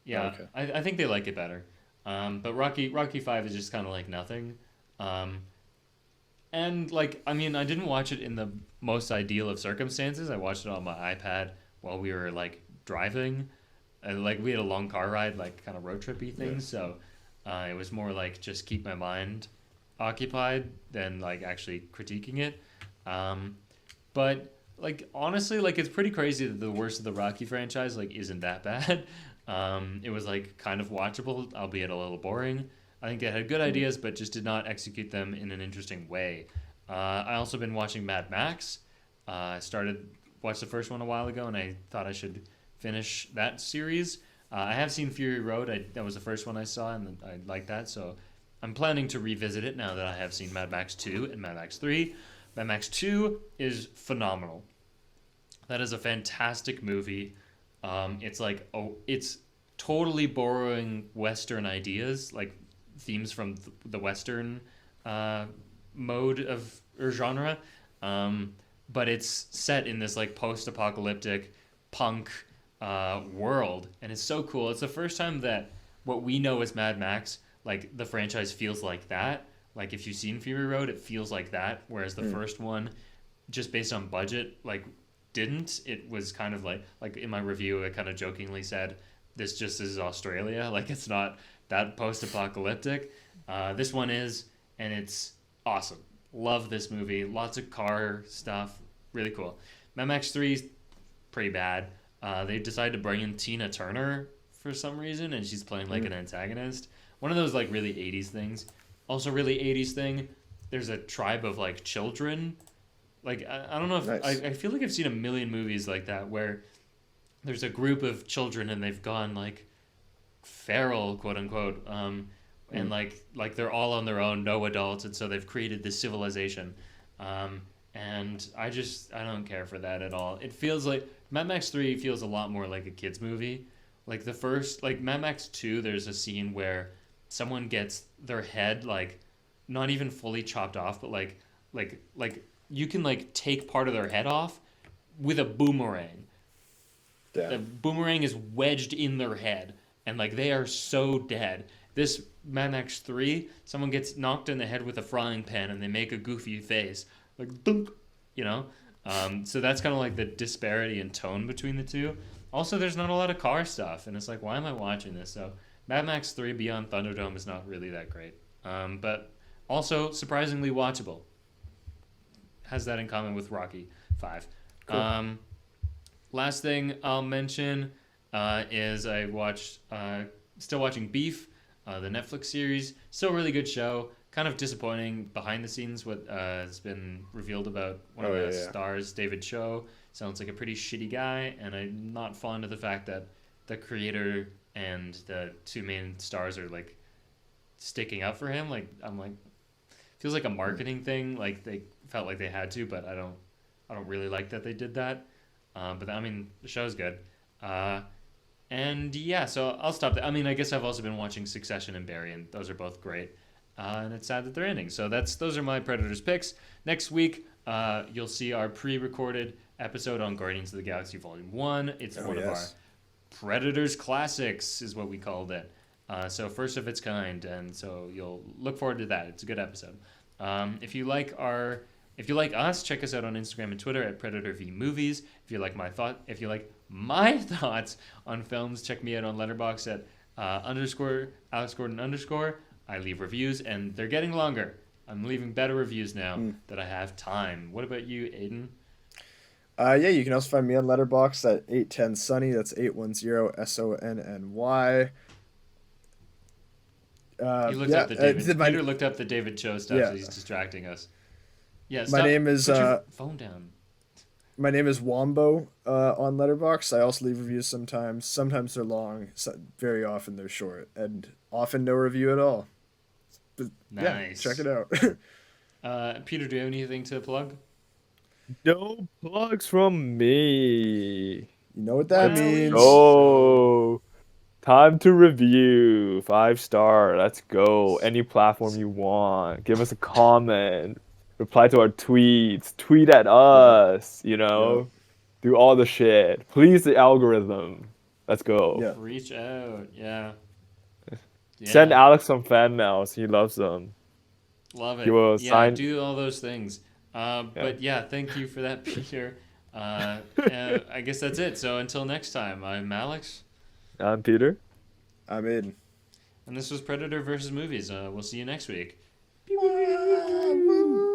Yeah, okay. I think they like it better. But Rocky V is just kind of like nothing. And like, I mean, I didn't watch it in the most ideal of circumstances. I watched it on my iPad while we were like driving. Like we had a long car ride, like kind of road trippy thing. So it was more like just keep my mind occupied than like actually critiquing it. But like honestly, like it's pretty crazy that the worst of the Rocky franchise like isn't that bad. It was like kind of watchable, albeit a little boring. I think they had good ideas, but just did not execute them in an interesting way. I also been watching Mad Max. I watched the first one a while ago, and I thought I should finish that series. I have seen Fury Road. That was the first one I saw, and I liked that. So I'm planning to revisit it now that I have seen Mad Max 2 and Mad Max 3. Mad Max 2 is phenomenal. That is a fantastic movie. It's totally borrowing Western ideas, like themes from the Western mode of or genre, but it's set in this like post-apocalyptic punk world, and it's so cool. It's the first time that what we know as Mad Max, like the franchise feels like that. Like if you've seen Fury Road, it feels like that, whereas the first one, just based on budget, like didn't. It was kind of like in my review, I kind of jokingly said, this just is Australia. Like it's not that post-apocalyptic. This one is, and it's awesome. Love this movie. Lots of car stuff. Really cool. Mad Max 3 is pretty bad. They decided to bring in Tina Turner for some reason, and she's playing like an antagonist. One of those like really 80s things. Also really 80s thing, there's a tribe of like children. Like I don't know if Nice. I feel like I've seen a million movies like that where there's a group of children and they've gone like feral, quote unquote, and like they're all on their own, no adults, and so they've created this civilization. And I don't care for that at all. It feels like Mad Max 3 feels a lot more like a kids movie. Like the first, like Mad Max 2, there's a scene where someone gets their head like not even fully chopped off, but like you can like take part of their head off with a boomerang. Damn. The boomerang is wedged in their head, and like they are so dead. This Mad Max 3, someone gets knocked in the head with a frying pan and they make a goofy face, like dunk, you know. So that's kind of like the disparity in tone between the two. Also, there's not a lot of car stuff, and it's like, why am I watching this? So Mad Max 3 Beyond Thunderdome is not really that great, but also surprisingly watchable. Has that in common with Rocky 5. Cool. Last thing I'll mention is still watching Beef, the Netflix series. Still a really good show. Kind of disappointing behind the scenes what has been revealed about one of the stars, David Cho. Sounds like a pretty shitty guy, and I'm not fond of the fact that the creator and the two main stars are like sticking up for him. Like I'm like, feels like a marketing thing. Like they felt like they had to, but I don't really like that they did that. But I mean, the show's good. And yeah, so I'll stop there. I mean, I guess I've also been watching Succession and Barry, and those are both great. And it's sad that they're ending. So those are my Predators picks. Next week, you'll see our pre-recorded episode on Guardians of the Galaxy Volume 1. It's one of our Predators classics, is what we called it. So first of its kind, and so you'll look forward to that. It's a good episode. If you like us, check us out on Instagram and Twitter at Predator v Movies. If you like my thoughts on films, check me out on Letterboxd at _Alex Gordon_. I leave reviews, and they're getting longer. I'm leaving better reviews now that I have time. What about you, Aidan? Yeah, you can also find me on Letterboxd at 810sunny. That's 810SONNY. He looked up the David. Peter looked up the David Cho stuff, so he's distracting us. Yeah, my name is put your phone down. My name is Wombo on Letterboxd. I also leave reviews sometimes. Sometimes they're long. Very often they're short, and often no review at all. But, nice. Yeah, check it out. Peter, do you have anything to plug? No plugs from me. You know what that means. Oh, time to review. 5-star. Let's go. Any platform you want. Give us a comment. Reply to our tweets. Tweet at us. You know, do all the shit. Please the algorithm. Let's go. Yeah. Reach out. Yeah. Send Alex some fan mails. He loves them. Love it. He will do all those things. But yeah, thank you for that, Peter. I guess that's it. So until next time, I'm Alex. I'm Peter. I'm in. And this was Predator versus Movies. We'll see you next week. Woo!